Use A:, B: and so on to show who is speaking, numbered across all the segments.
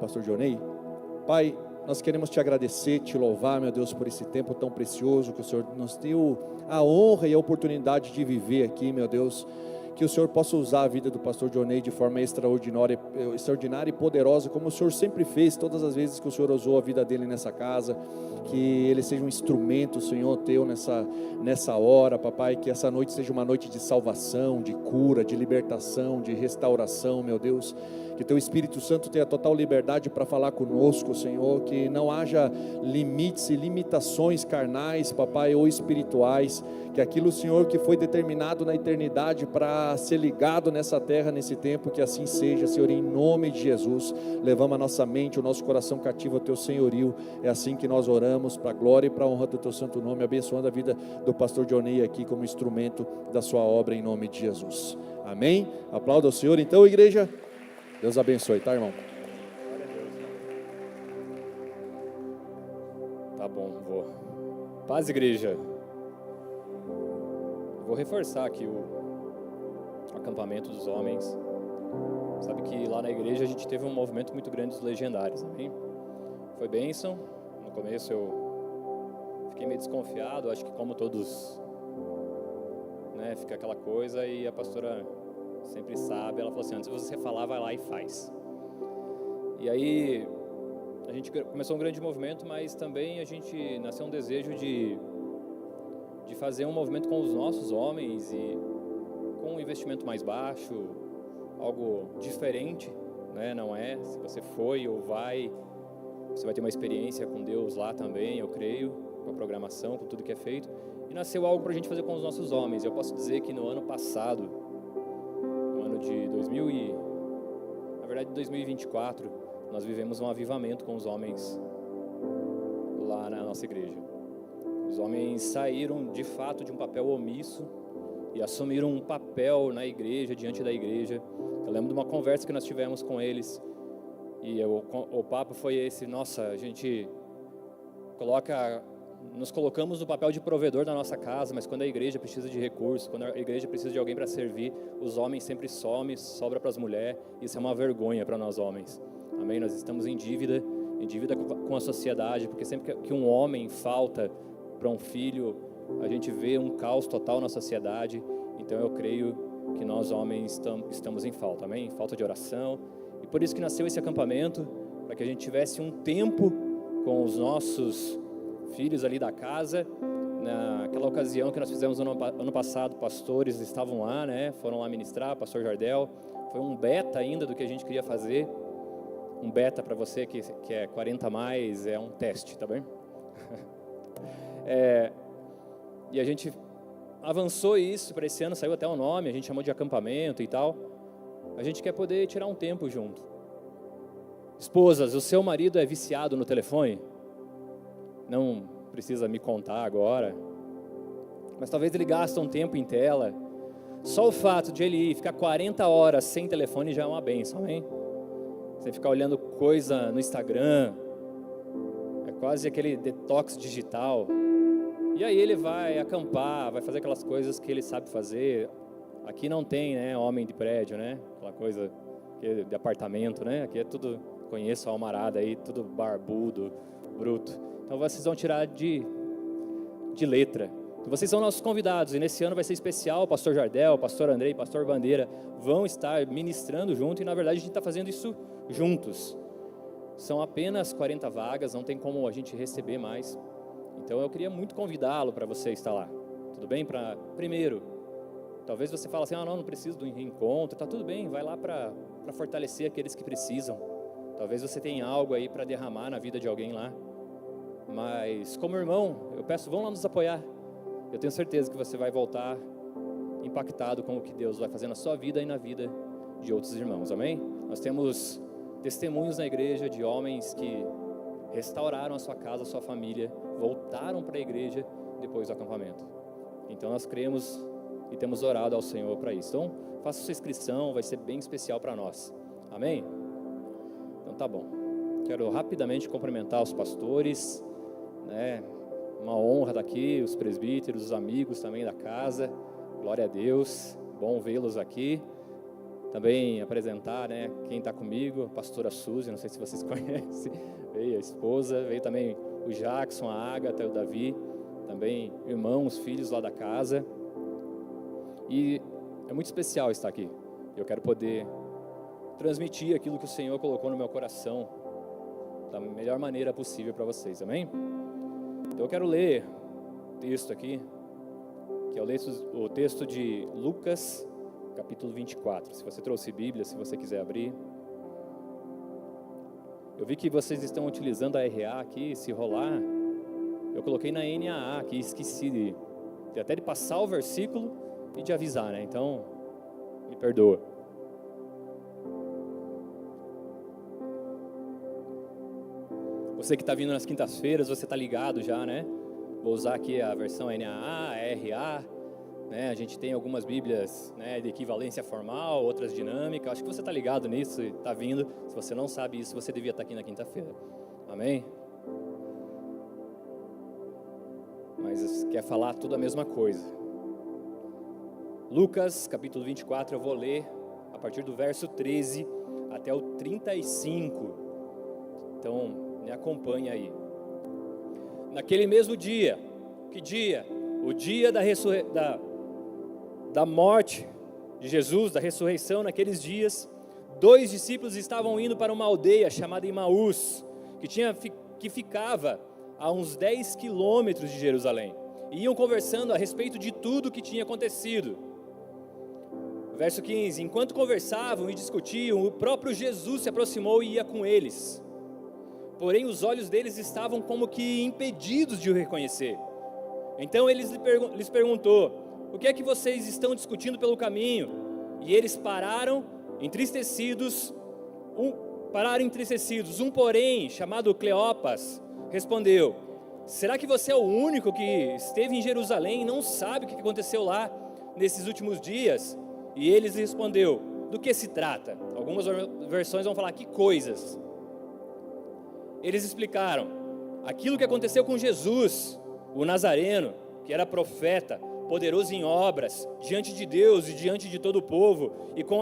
A: pastor Dionei. Pai, nós queremos te agradecer, te louvar, meu Deus, por esse tempo tão precioso que o Senhor nos deu a honra e a oportunidade de viver aqui, meu Deus. Que o Senhor possa usar a vida do pastor Dionei de forma extraordinária e poderosa, como o Senhor sempre fez, todas as vezes que o Senhor usou a vida dele nessa casa. Que ele seja um instrumento, Senhor, teu nessa hora, papai. Que essa noite seja uma noite de salvação, de cura, de libertação, de restauração, meu Deus. Que teu Espírito Santo tenha total liberdade para falar conosco, Senhor. Que não haja limites e limitações carnais, papai, ou espirituais. Que aquilo, Senhor, que foi determinado na eternidade para ser ligado nessa terra, nesse tempo, que assim seja, Senhor, em nome de Jesus. Levamos a nossa mente, o nosso coração cativo ao teu senhorio. É assim que nós oramos, para a glória e para a honra do teu santo nome, abençoando a vida do pastor Dionei aqui como instrumento da sua obra, em nome de Jesus. Amém? Aplauda ao Senhor então, igreja. Deus abençoe, tá, irmão?
B: Tá bom, vou. Paz, igreja. Vou reforçar aqui o acampamento dos homens. Sabe que lá na igreja a gente teve um movimento muito grande dos legendários, amém? Foi bênção. No começo eu fiquei meio desconfiado, acho que como todos, né, fica aquela coisa, e a pastora sempre sabe, ela falou assim, antes de você falar, vai lá e faz. E aí a gente começou um grande movimento, mas também a gente nasceu um desejo de fazer um movimento com os nossos homens e com um investimento mais baixo, algo diferente, né? Não é, se você foi ou vai, você vai ter uma experiência com Deus lá também, eu creio, com a programação, com tudo que é feito. E nasceu algo para a gente fazer com os nossos homens. Eu posso dizer que no ano passado, no ano de 2024, nós vivemos um avivamento com os homens lá na nossa igreja. Os homens saíram de fato de um papel omisso e assumiram um papel na igreja, diante da igreja. Eu lembro de uma conversa que nós tivemos com eles e o papo foi esse: nossa, a gente nos colocamos no papel de provedor da nossa casa, mas quando a igreja precisa de recursos, quando a igreja precisa de alguém para servir, os homens sempre somem, sobra para as mulheres. Isso é uma vergonha para nós homens, amém? Nós estamos em dívida com a sociedade, porque sempre que um homem falta para um filho, a gente vê um caos total na sociedade. Então eu creio que nós homens estamos em falta, amém? Falta de oração. E por isso que nasceu esse acampamento, para que a gente tivesse um tempo com os nossos filhos ali da casa. Naquela ocasião que nós fizemos ano passado, pastores estavam lá, né? Foram lá ministrar, pastor Jardel. Foi um beta ainda do que a gente queria fazer. Um beta para você que é 40 mais, é um teste, tá bem? E a gente avançou isso para esse ano, saiu até o nome, a gente chamou de acampamento e tal. A gente quer poder tirar um tempo junto. Esposas, o seu marido é viciado no telefone? Não precisa me contar agora, mas talvez ele gaste um tempo em tela. Só o fato de ele ficar 40 horas sem telefone já é uma bênção, hein? Você ficar olhando coisa no Instagram, é quase aquele detox digital. E aí ele vai acampar, vai fazer aquelas coisas que ele sabe fazer. Aqui não tem, né, homem de prédio, né? Aquela coisa de apartamento, né? Aqui é tudo, conheço a almarada aí, tudo barbudo, bruto. Então vocês vão tirar de letra. Então, vocês são nossos convidados e nesse ano vai ser especial. O pastor Jardel, o pastor Andrei, o pastor Bandeira vão estar ministrando junto, e na verdade a gente está fazendo isso juntos. São apenas 40 vagas, não tem como a gente receber mais. Então eu queria muito convidá-lo para você estar lá. Tudo bem? Primeiro, talvez você fale assim, não preciso do reencontro. Tá tudo bem, vai lá para fortalecer aqueles que precisam. Talvez você tenha algo aí para derramar na vida de alguém lá. Mas como irmão, eu peço, vão lá nos apoiar. Eu tenho certeza que você vai voltar impactado com o que Deus vai fazer na sua vida e na vida de outros irmãos, amém? Nós temos testemunhos na igreja de homens que restauraram a sua casa, a sua família, voltaram para a igreja depois do acampamento. Então nós cremos e temos orado ao Senhor para isso. Então faça sua inscrição, vai ser bem especial para nós, amém? Então tá bom. Quero rapidamente cumprimentar os pastores, né? Uma honra estar aqui, os presbíteros, os amigos também da casa. Glória a Deus, bom vê-los aqui. também apresentar, né, quem está comigo, a pastora Suzy, não sei se vocês conhecem, veio a esposa, veio também o Jackson, a Agatha, o Davi, também irmãos, filhos lá da casa. E é muito especial estar aqui. Eu quero poder transmitir aquilo que o Senhor colocou no meu coração da melhor maneira possível para vocês, amém? Então eu quero ler o texto aqui, que é o texto de Lucas, capítulo 24. Se você trouxe Bíblia, se você quiser abrir. Eu vi que vocês estão utilizando a RA aqui, se rolar, eu coloquei na NAA aqui, esqueci até de passar o versículo e de avisar, né? Então, me perdoa. Você que está vindo nas quintas-feiras, você está ligado já, né? Vou usar aqui a versão NAA, RA, né? A gente tem algumas Bíblias, né, de equivalência formal, outras dinâmicas. Acho que você está ligado nisso e está vindo. Se você não sabe isso, você devia estar aqui na quinta-feira. Amém? Mas quer falar tudo a mesma coisa. Lucas, capítulo 24, eu vou ler a partir do verso 13 até o 35. Então, me acompanhe aí. Naquele mesmo dia, que dia? O dia da morte de Jesus, da ressurreição. Naqueles dias, 2 discípulos estavam indo para uma aldeia chamada Emaús, que ficava a uns 10 quilômetros de Jerusalém. E iam conversando a respeito de tudo o que tinha acontecido. Verso 15, enquanto conversavam e discutiam, o próprio Jesus se aproximou e ia com eles. Porém, os olhos deles estavam como que impedidos de o reconhecer. Então ele lhes perguntou, o que é que vocês estão discutindo pelo caminho? E eles pararam entristecidos. Um, porém, chamado Cleopas, respondeu, será que você é o único que esteve em Jerusalém e não sabe o que aconteceu lá nesses últimos dias? E eles respondeu, do que se trata? Algumas versões vão falar, que coisas? Eles explicaram, aquilo que aconteceu com Jesus, o Nazareno, que era profeta, poderoso em obras, diante de Deus e diante de todo o povo, e com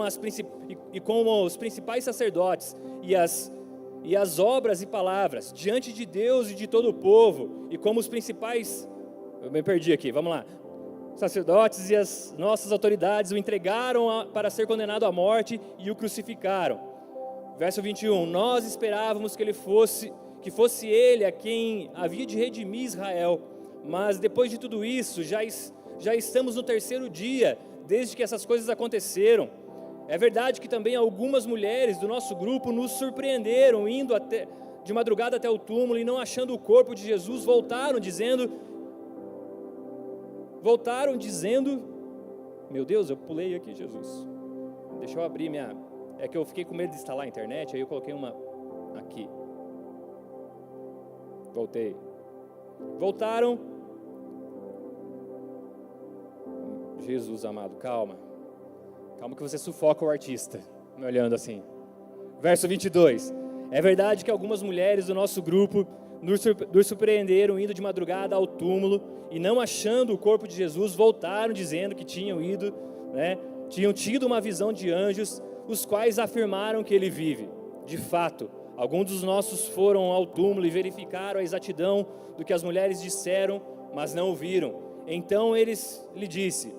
B: os principais sacerdotes, e as obras e palavras, diante de Deus e de todo o povo, e como os principais, eu me perdi aqui, vamos lá, sacerdotes e as nossas autoridades o entregaram para ser condenado à morte e o crucificaram. Verso 21, nós esperávamos que fosse ele a quem havia de redimir Israel, mas depois de tudo isso, já estamos no 3º dia, desde que essas coisas aconteceram. É verdade que também algumas mulheres do nosso grupo nos surpreenderam, indo de madrugada até o túmulo e não achando o corpo de Jesus, voltaram dizendo, meu Deus, eu pulei aqui, Jesus. Deixa eu abrir é que eu fiquei com medo de instalar a internet, aí eu coloquei uma aqui. Voltaram. Jesus amado, calma que você sufoca o artista, me olhando assim. Verso 22, é verdade que algumas mulheres do nosso grupo nos surpreenderam indo de madrugada ao túmulo e não achando o corpo de Jesus, voltaram dizendo que tinham tido uma visão de anjos, os quais afirmaram que ele vive. De fato, alguns dos nossos foram ao túmulo e verificaram a exatidão do que as mulheres disseram, mas não o viram. Então lhe disse,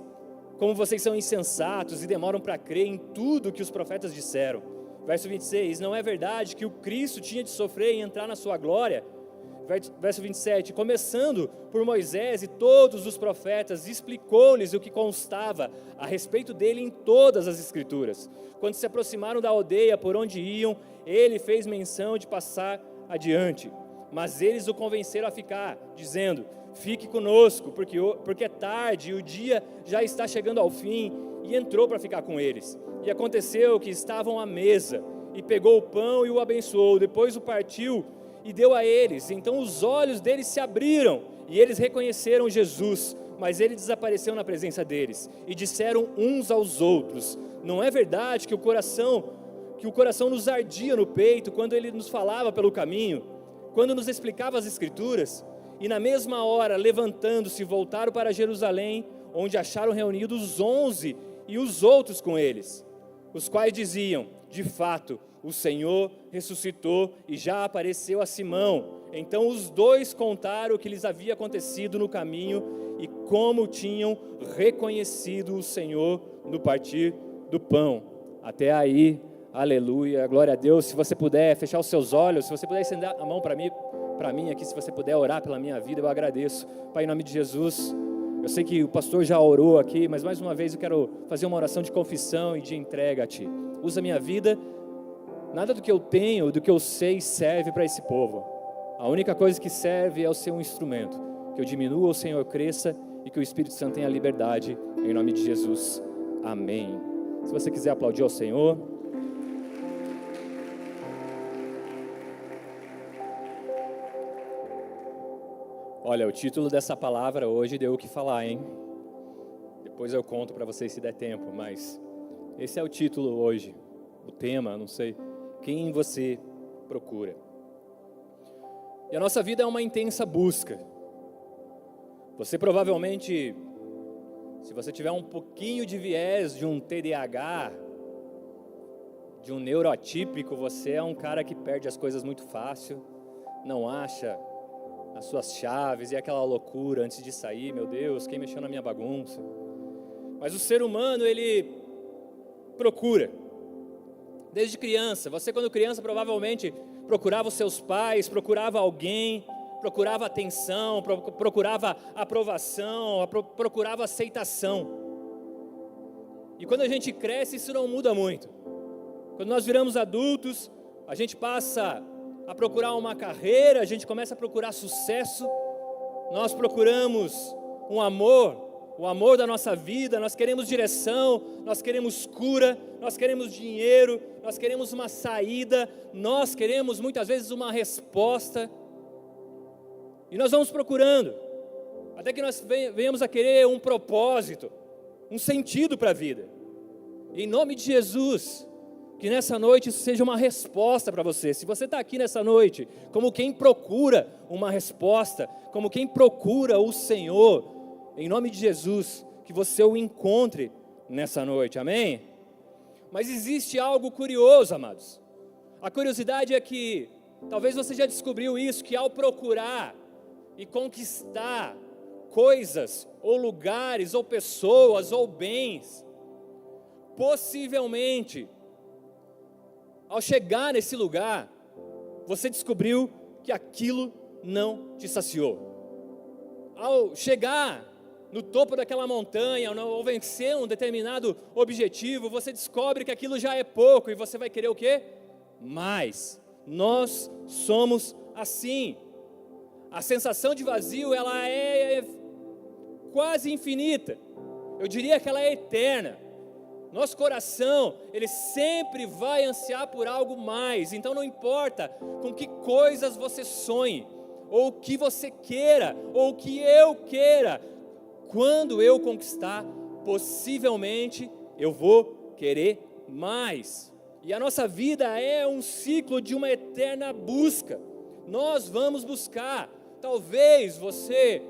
B: como vocês são insensatos e demoram para crer em tudo que os profetas disseram. Verso 26, não é verdade que o Cristo tinha de sofrer e entrar na sua glória? Verso 27, começando por Moisés e todos os profetas, explicou-lhes o que constava a respeito dele em todas as Escrituras. Quando se aproximaram da aldeia por onde iam, ele fez menção de passar adiante. Mas eles o convenceram a ficar, dizendo, fique conosco, porque é tarde e o dia já está chegando ao fim, e entrou para ficar com eles. E aconteceu que estavam à mesa, e pegou o pão e o abençoou, depois o partiu e deu a eles. Então os olhos deles se abriram, e eles reconheceram Jesus, mas ele desapareceu na presença deles, e disseram uns aos outros, não é verdade que o coração nos ardia no peito, quando ele nos falava pelo caminho, quando nos explicava as Escrituras? E na mesma hora, levantando-se, voltaram para Jerusalém, onde acharam reunidos os 11 e os outros com eles. os quais diziam: de fato, o Senhor ressuscitou e já apareceu a Simão. Então os dois contaram o que lhes havia acontecido no caminho e como tinham reconhecido o Senhor no partir do pão. Até aí, aleluia, glória a Deus. Se você puder fechar os seus olhos, se você puder estender a mão para mim aqui, se você puder orar pela minha vida, eu agradeço. Pai, em nome de Jesus, eu sei que o pastor já orou aqui, mas mais uma vez eu quero fazer uma oração de confissão e de entrega a Ti. Usa a minha vida, nada do que eu tenho, do que eu sei serve para esse povo. A única coisa que serve é o ser um instrumento, que eu diminua, o Senhor cresça e que o Espírito Santo tenha liberdade, em nome de Jesus, amém. Se você quiser aplaudir ao Senhor. Olha, o título dessa palavra hoje deu o que falar, hein? Depois eu conto para vocês se der tempo, mas esse é o título hoje, o tema, não sei, quem você procura. E a nossa vida é uma intensa busca. Você provavelmente, se você tiver um pouquinho de viés de um TDAH, de um neuroatípico, você é um cara que perde as coisas muito fácil, não acha as suas chaves e aquela loucura antes de sair, meu Deus, quem mexeu na minha bagunça? Mas o ser humano, ele procura. Desde criança, você quando criança provavelmente procurava os seus pais, procurava alguém, procurava atenção, procurava aprovação, procurava aceitação. E quando a gente cresce, isso não muda muito. Quando nós viramos adultos, a gente passa a procurar uma carreira, a gente começa a procurar sucesso, nós procuramos um amor, o amor da nossa vida, nós queremos direção, nós queremos cura, nós queremos dinheiro, nós queremos uma saída, nós queremos muitas vezes uma resposta, e nós vamos procurando, até que nós venhamos a querer um propósito, um sentido para a vida. E em nome de Jesus, que nessa noite isso seja uma resposta para você. Se você está aqui nessa noite, como quem procura uma resposta, como quem procura o Senhor, em nome de Jesus, que você o encontre nessa noite, amém? Mas existe algo curioso, amados. A curiosidade é que, talvez você já descobriu isso, que ao procurar e conquistar coisas, ou lugares, ou pessoas, ou bens, possivelmente, ao chegar nesse lugar, você descobriu que aquilo não te saciou. Ao chegar no topo daquela montanha, ou vencer um determinado objetivo, você descobre que aquilo já é pouco e você vai querer o quê? Mais. Nós somos assim. A sensação de vazio, ela é quase infinita. Eu diria que ela é eterna. Nosso coração, ele sempre vai ansiar por algo mais. Então não importa com que coisas você sonhe, ou o que você queira, ou o que eu queira, quando eu conquistar, possivelmente eu vou querer mais. E a nossa vida é um ciclo de uma eterna busca. Nós vamos buscar. Talvez você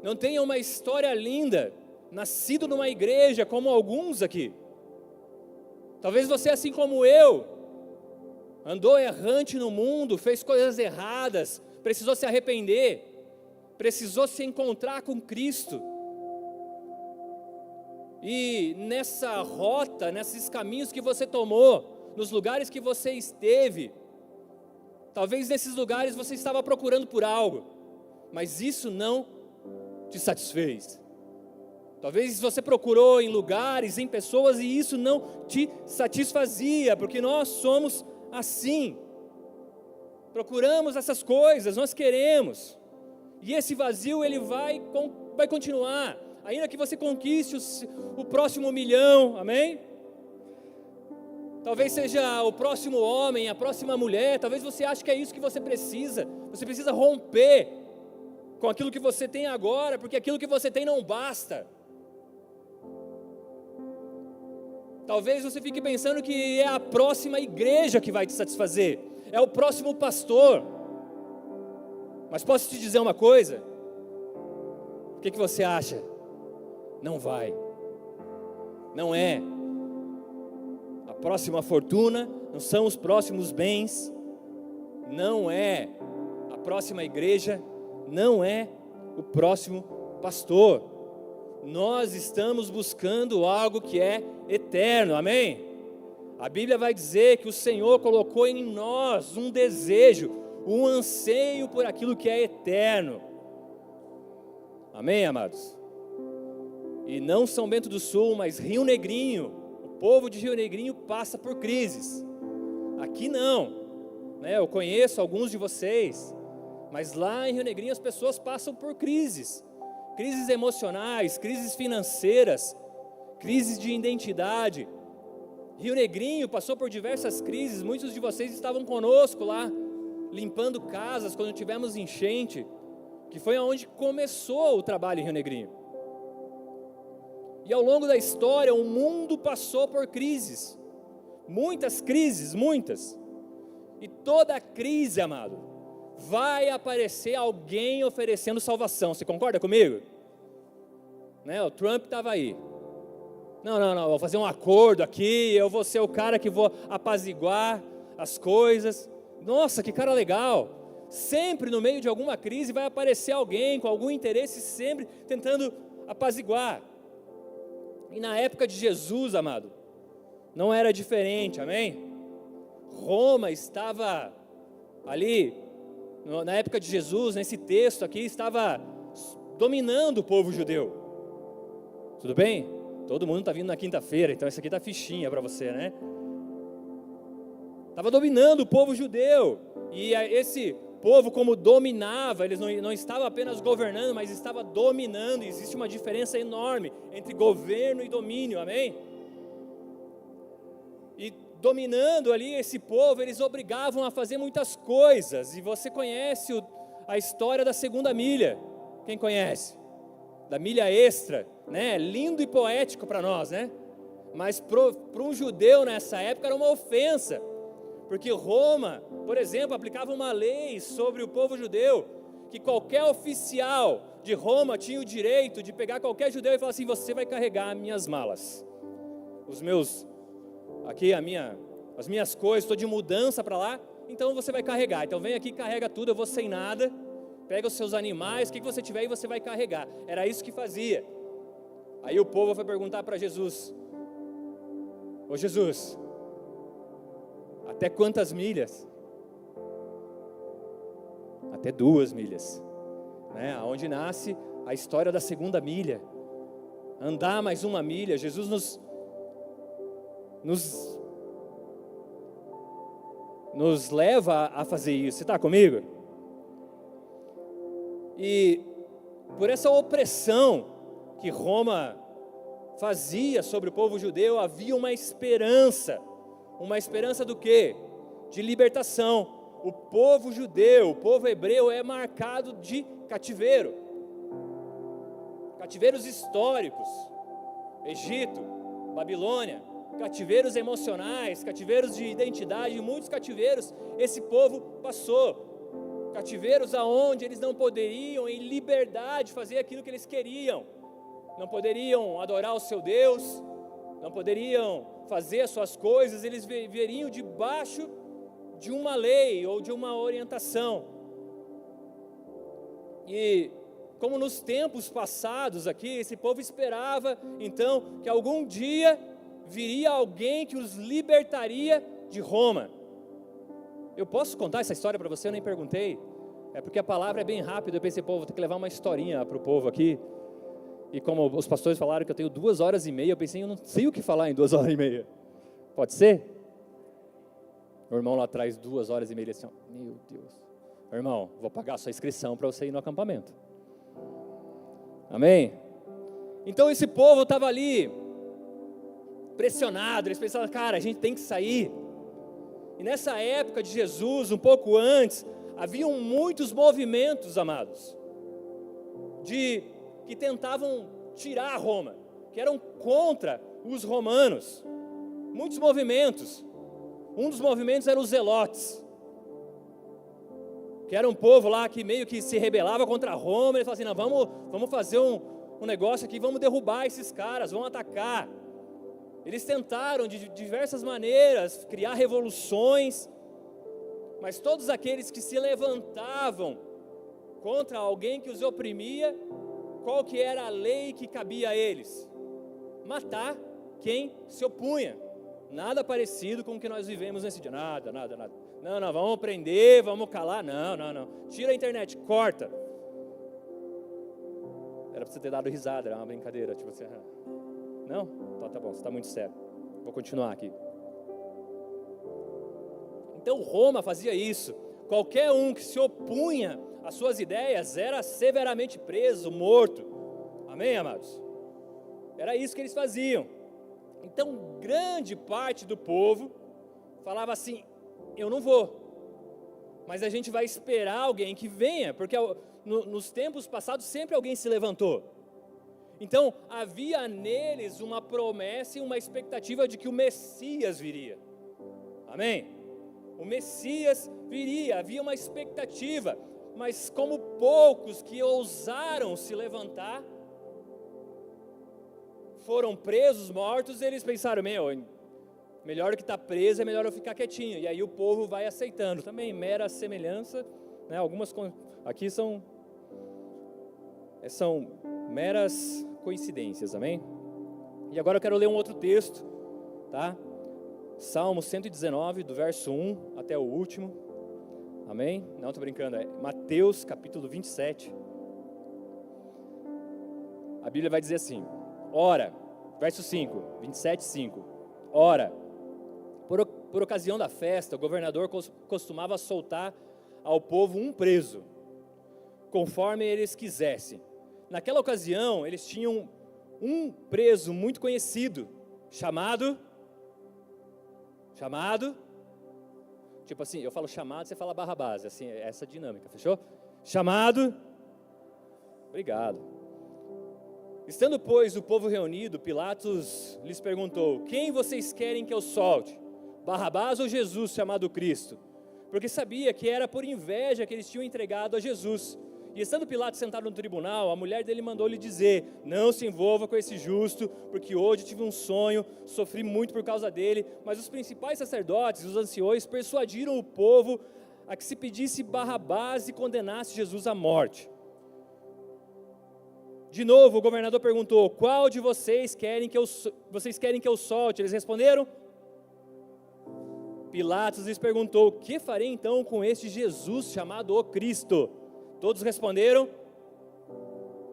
B: não tenha uma história linda, nascido numa igreja como alguns aqui. Talvez você, assim como eu, andou errante no mundo, fez coisas erradas, precisou se arrepender, precisou se encontrar com Cristo. E nessa rota, nesses caminhos que você tomou, nos lugares que você esteve, talvez nesses lugares você estava procurando por algo, mas isso não te satisfez. Talvez você procurou em lugares, em pessoas, e isso não te satisfazia, porque nós somos assim. Procuramos essas coisas, nós queremos. E esse vazio, ele vai continuar, ainda que você conquiste o próximo 1 milhão, amém? Talvez seja o próximo homem, a próxima mulher, talvez você ache que é isso que você precisa romper com aquilo que você tem agora, porque aquilo que você tem não basta. Talvez você fique pensando que é a próxima igreja que vai te satisfazer, é o próximo pastor. Mas posso te dizer uma coisa? O que você acha? Não vai. Não é. A próxima fortuna, não são os próximos bens, não é a próxima igreja, não é o próximo pastor. Nós estamos buscando algo que é eterno, amém? A Bíblia vai dizer que o Senhor colocou em nós um desejo, um anseio por aquilo que é eterno. Amém, amados? E não São Bento do Sul, mas Rio Negrinho, o povo de Rio Negrinho passa por crises. Aqui não, né? Eu conheço alguns de vocês, mas lá em Rio Negrinho as pessoas passam por crises. Crises emocionais, crises financeiras, crises de identidade. Rio Negrinho passou por diversas crises, muitos de vocês estavam conosco lá, limpando casas quando tivemos enchente, que foi onde começou o trabalho em Rio Negrinho. E ao longo da história, o mundo passou por crises, muitas crises, muitas. E toda crise, amado, vai aparecer alguém oferecendo salvação. Você concorda comigo? Né? O Trump estava aí. Não, vou fazer um acordo aqui, eu vou ser o cara que vou apaziguar as coisas. Nossa, que cara legal. Sempre no meio de alguma crise vai aparecer alguém com algum interesse, sempre tentando apaziguar. E na época de Jesus, amado, não era diferente, amém? Roma estava ali, na época de Jesus, nesse texto aqui, estava dominando o povo judeu. Tudo bem? Todo mundo está vindo na quinta-feira, então essa aqui está fichinha para você, né? Estava dominando o povo judeu, e esse povo, como dominava, eles não estavam apenas governando, mas estava dominando. Existe uma diferença enorme entre governo e domínio, amém? E dominando ali esse povo, eles obrigavam a fazer muitas coisas, e você conhece a história da segunda milha, quem conhece? Da milha extra, né? Lindo e poético para nós, né? Mas para um judeu nessa época era uma ofensa, porque Roma, por exemplo, aplicava uma lei sobre o povo judeu, que qualquer oficial de Roma tinha o direito de pegar qualquer judeu e falar assim: você vai carregar minhas malas, as minhas coisas, estou de mudança para lá, então você vai carregar, então vem aqui, carrega tudo, eu vou sem nada, pega os seus animais, o que você tiver e você vai carregar. Era isso que fazia. Aí o povo foi perguntar para Jesus: ô Jesus, até quantas milhas? Até 2 milhas, né? Onde nasce a história da segunda milha. Andar mais 1 milha. Jesus nos leva a fazer isso. Você está comigo? E por essa opressão que Roma fazia sobre o povo judeu, havia uma esperança. Uma esperança do quê? De libertação. O povo judeu, o povo hebreu é marcado de cativeiro. Cativeiros históricos, Egito, Babilônia, cativeiros emocionais, cativeiros de identidade, muitos cativeiros esse povo passou. Cativeiros aonde eles não poderiam em liberdade fazer aquilo que eles queriam. Não poderiam adorar o seu Deus, não poderiam fazer as suas coisas, eles viveriam debaixo de uma lei ou de uma orientação. E como nos tempos passados aqui, esse povo esperava então que algum dia viria alguém que os libertaria de Roma. Eu posso contar essa história para você? Eu nem perguntei. É porque a palavra é bem rápida. Eu pensei, pô, vou ter que levar uma historinha para o povo aqui. E como os pastores falaram que eu tenho 2 horas e meia, eu pensei, eu não sei o que falar em 2 horas e meia. Pode ser? O irmão lá atrás, 2 horas e meia, assim, meu Deus. Irmão, vou pagar a sua inscrição para você ir no acampamento. Amém? Então esse povo estava ali, pressionado, eles pensavam, cara, a gente tem que sair. E nessa época de Jesus, um pouco antes, haviam muitos movimentos, amados, que tentavam tirar Roma, que eram contra os romanos. Muitos movimentos. Um dos movimentos era os zelotes, que era um povo lá que meio que se rebelava contra Roma. Eles falavam assim, não, vamos fazer um negócio aqui, vamos derrubar esses caras, vamos atacar. Eles tentaram de diversas maneiras criar revoluções, mas todos aqueles que se levantavam contra alguém que os oprimia, qual que era a lei que cabia a eles? Matar quem se opunha. Nada parecido com o que nós vivemos nesse dia. Nada. Não, vamos prender, vamos calar. Não. Tira a internet, corta. Era para você ter dado risada, era uma brincadeira. Tipo assim, não? Então tá bom, você está muito sério. Vou continuar aqui. Então Roma fazia isso. Qualquer um que se opunha às suas ideias era severamente preso, morto. Amém, amados? Era isso que eles faziam. Então grande parte do povo falava assim, eu não vou, mas a gente vai esperar alguém que venha, porque nos tempos passados sempre alguém se levantou. Então havia neles uma promessa e uma expectativa de que o Messias viria. Amém? O Messias viria, havia uma expectativa, mas como poucos que ousaram se levantar foram presos, mortos, eles pensaram, melhor do que estar preso, é melhor eu ficar quietinho. E aí o povo vai aceitando. Também mera semelhança, né? Algumas aqui são meras coincidências, amém? E agora eu quero ler um outro texto, tá? Salmo 119, do verso 1 até o último, amém? Não, estou brincando, é Mateus capítulo 27. A Bíblia vai dizer assim, ora, verso 5, 27, 5, ora, por ocasião da festa, o governador costumava soltar ao povo um preso, conforme eles quisessem. Naquela ocasião, eles tinham um preso muito conhecido, chamado, tipo assim, eu falo chamado, você fala Barrabás, assim, é essa dinâmica, fechou? Chamado, obrigado. Estando, pois, o povo reunido, Pilatos lhes perguntou, quem vocês querem que eu solte? Barrabás ou Jesus, chamado Cristo? Porque sabia que era por inveja que eles tinham entregado a Jesus. E estando Pilatos sentado no tribunal, a mulher dele mandou-lhe dizer, não se envolva com esse justo, porque hoje tive um sonho, sofri muito por causa dele, mas os principais sacerdotes e os anciões persuadiram o povo a que se pedisse Barrabás e condenasse Jesus à morte. De novo, o governador perguntou, qual de vocês querem que eu solte? Eles responderam, Pilatos lhes perguntou, o que farei então com este Jesus chamado o Cristo? Todos responderam,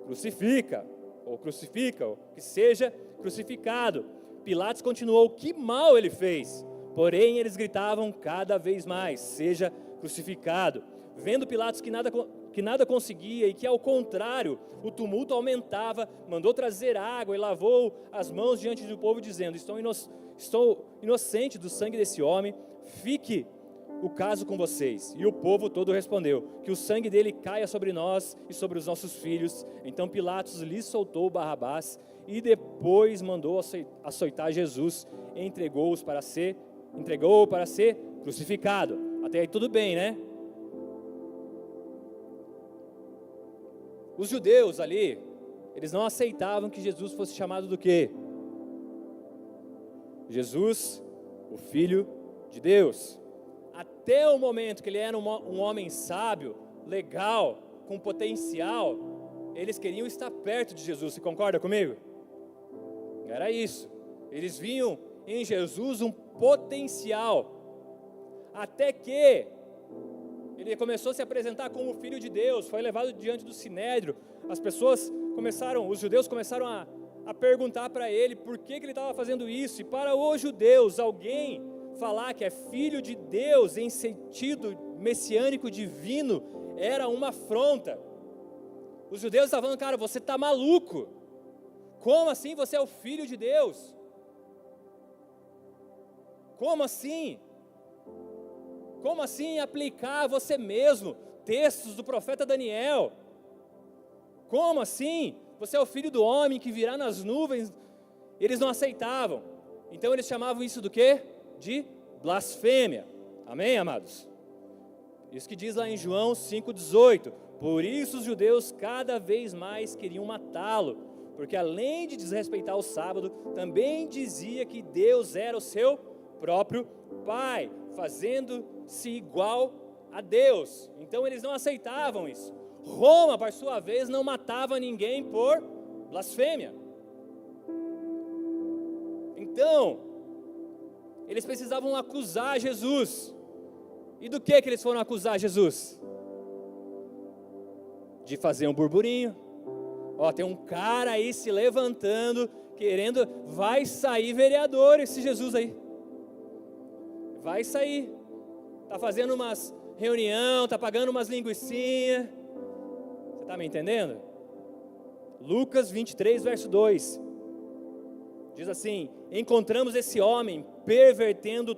B: crucifica, ou que seja crucificado. Pilatos continuou, que mal ele fez? Porém, eles gritavam cada vez mais, seja crucificado. Vendo Pilatos que nada conseguia e que, ao contrário, o tumulto aumentava, mandou trazer água e lavou as mãos diante do povo, dizendo, estou inocente do sangue desse homem, fique o caso com vocês. E o povo todo respondeu, que o sangue dele caia sobre nós e sobre os nossos filhos. Então Pilatos lhe soltou Barrabás e depois mandou açoitar Jesus e entregou para ser crucificado. Até aí tudo bem, né? Os judeus ali, eles não aceitavam que Jesus fosse chamado do quê? Jesus, o Filho de Deus. Até o momento que ele era um homem sábio, legal, com potencial, eles queriam estar perto de Jesus. Você concorda comigo? Era isso. Eles viam em Jesus um potencial. Até que ele começou a se apresentar como o Filho de Deus, foi levado diante do Sinédrio. Os judeus começaram a perguntar para ele por que ele estava fazendo isso. E para os judeus, alguém falar que é Filho de Deus em sentido messiânico divino era uma afronta. Os judeus estavam falando, cara, você está maluco. Como assim você é o Filho de Deus? Como assim? Como assim aplicar a você mesmo textos do profeta Daniel? Como assim? Você é o Filho do homem que virá nas nuvens. Eles não aceitavam. Então eles chamavam isso do quê? De blasfêmia. Amém, amados? Isso que diz lá em João 5,18. Por isso os judeus cada vez mais queriam matá-lo, porque além de desrespeitar o sábado, também dizia que Deus era o seu próprio Pai, fazendo-se igual a Deus. Então eles não aceitavam isso. Roma, por sua vez, não matava ninguém por blasfêmia. Então, eles precisavam acusar Jesus. E do que eles foram acusar Jesus? De fazer um burburinho. Tem um cara aí se levantando, querendo, vai sair vereador esse Jesus aí. Vai sair. Está fazendo umas reunião, está pagando umas linguicinhas. Você está me entendendo? Lucas 23, verso 2. Diz assim: encontramos esse homem pervertendo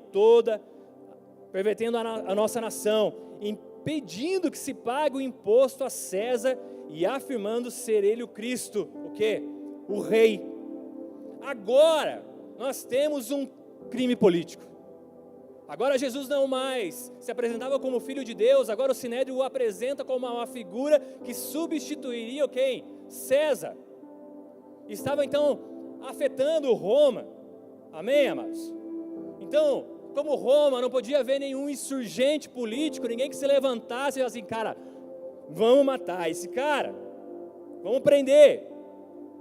B: a nossa nação, impedindo que se pague o imposto a César e afirmando ser ele o Cristo. O quê? O rei. Agora, nós temos um crime político. Agora Jesus não mais se apresentava como filho de Deus, agora o Sinédrio o apresenta como uma figura que substituiria quem? César. Estava então afetando Roma. Amém, amados? Então, como Roma não podia haver nenhum insurgente político, ninguém que se levantasse e falasse assim, cara, vamos matar esse cara, vamos prender.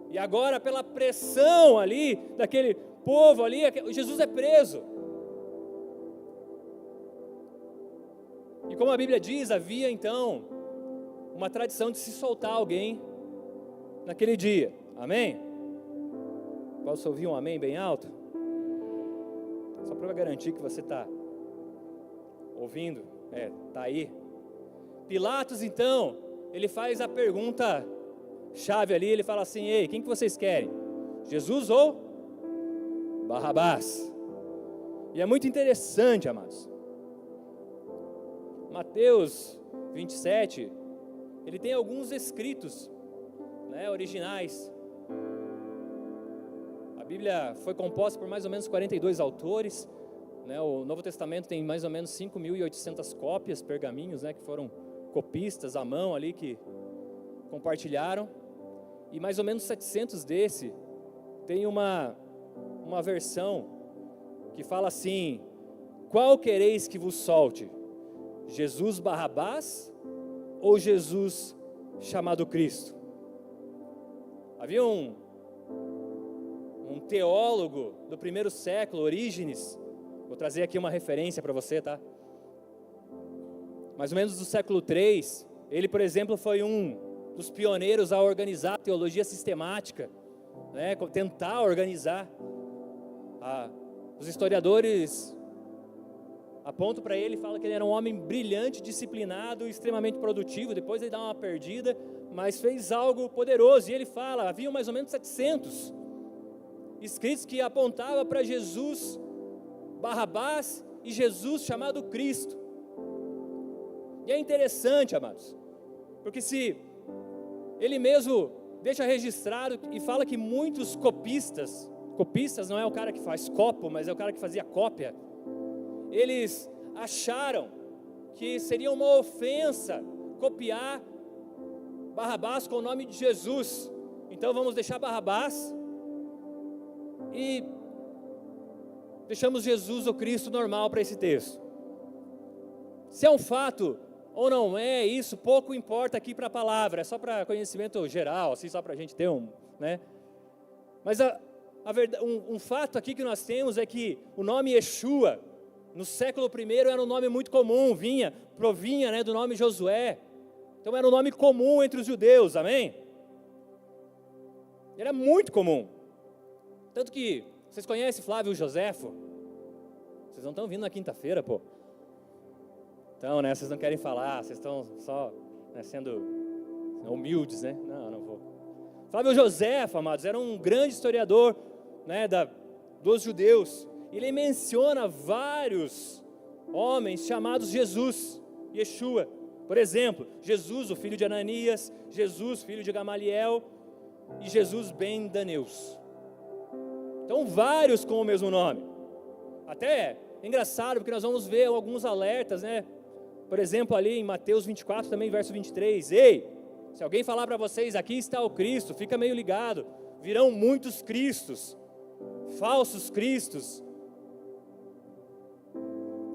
B: E agora, pela pressão ali, daquele povo ali, Jesus é preso. E como a Bíblia diz, havia então uma tradição de se soltar alguém naquele dia. Amém? Posso ouvir um amém bem alto? Só para garantir que você está ouvindo, está aí. Pilatos então, ele faz a pergunta chave ali, ele fala assim, ei, quem que vocês querem? Jesus ou Barrabás? E é muito interessante, amados. Mateus 27, ele tem alguns escritos, originais. A Bíblia foi composta por mais ou menos 42 autores, o Novo Testamento tem mais ou menos 5.800 cópias, pergaminhos, que foram copistas à mão ali, que compartilharam, e mais ou menos 700 desse tem uma versão que fala assim, qual quereis que vos solte? Jesus Barrabás ou Jesus chamado Cristo? Havia um teólogo do primeiro século, Orígenes, vou trazer aqui uma referência para você, tá? Mais ou menos do século 3, ele, por exemplo, foi um dos pioneiros a organizar a teologia sistemática, tentar organizar. Os historiadores apontam para ele e falam que ele era um homem brilhante, disciplinado, extremamente produtivo. Depois ele dá uma perdida, mas fez algo poderoso. E ele fala, havia mais ou menos 700 escritos que apontavam para Jesus Barrabás e Jesus chamado Cristo. E é interessante, amados, porque se ele mesmo deixa registrado e fala que muitos copistas não é o cara que faz copo, mas é o cara que fazia cópia, eles acharam que seria uma ofensa copiar Barrabás com o nome de Jesus. Então vamos deixar Barrabás e deixamos Jesus, o Cristo, normal para esse texto. Se é um fato ou não é, isso pouco importa aqui para a palavra, é só para conhecimento geral, assim, só para a gente ter Mas um fato aqui que nós temos é que o nome Yeshua, no século I, era um nome muito comum, provinha do nome Josué. Então era um nome comum entre os judeus, amém? Era muito comum. Tanto que, vocês conhecem Flávio Joséfo? Vocês não estão vindo na quinta-feira, pô. Então, vocês não querem falar, vocês estão só sendo humildes, Não vou. Flávio Joséfo, amados, era um grande historiador, dos judeus. Ele menciona vários homens chamados Jesus, Yeshua. Por exemplo, Jesus, o filho de Ananias, Jesus, filho de Gamaliel, e Jesus ben Daneus. Então, vários com o mesmo nome. Até é engraçado, porque nós vamos ver alguns alertas, Por exemplo, ali em Mateus 24, também verso 23. Ei, se alguém falar para vocês, aqui está o Cristo, fica meio ligado. virão muitos cristos, falsos cristos.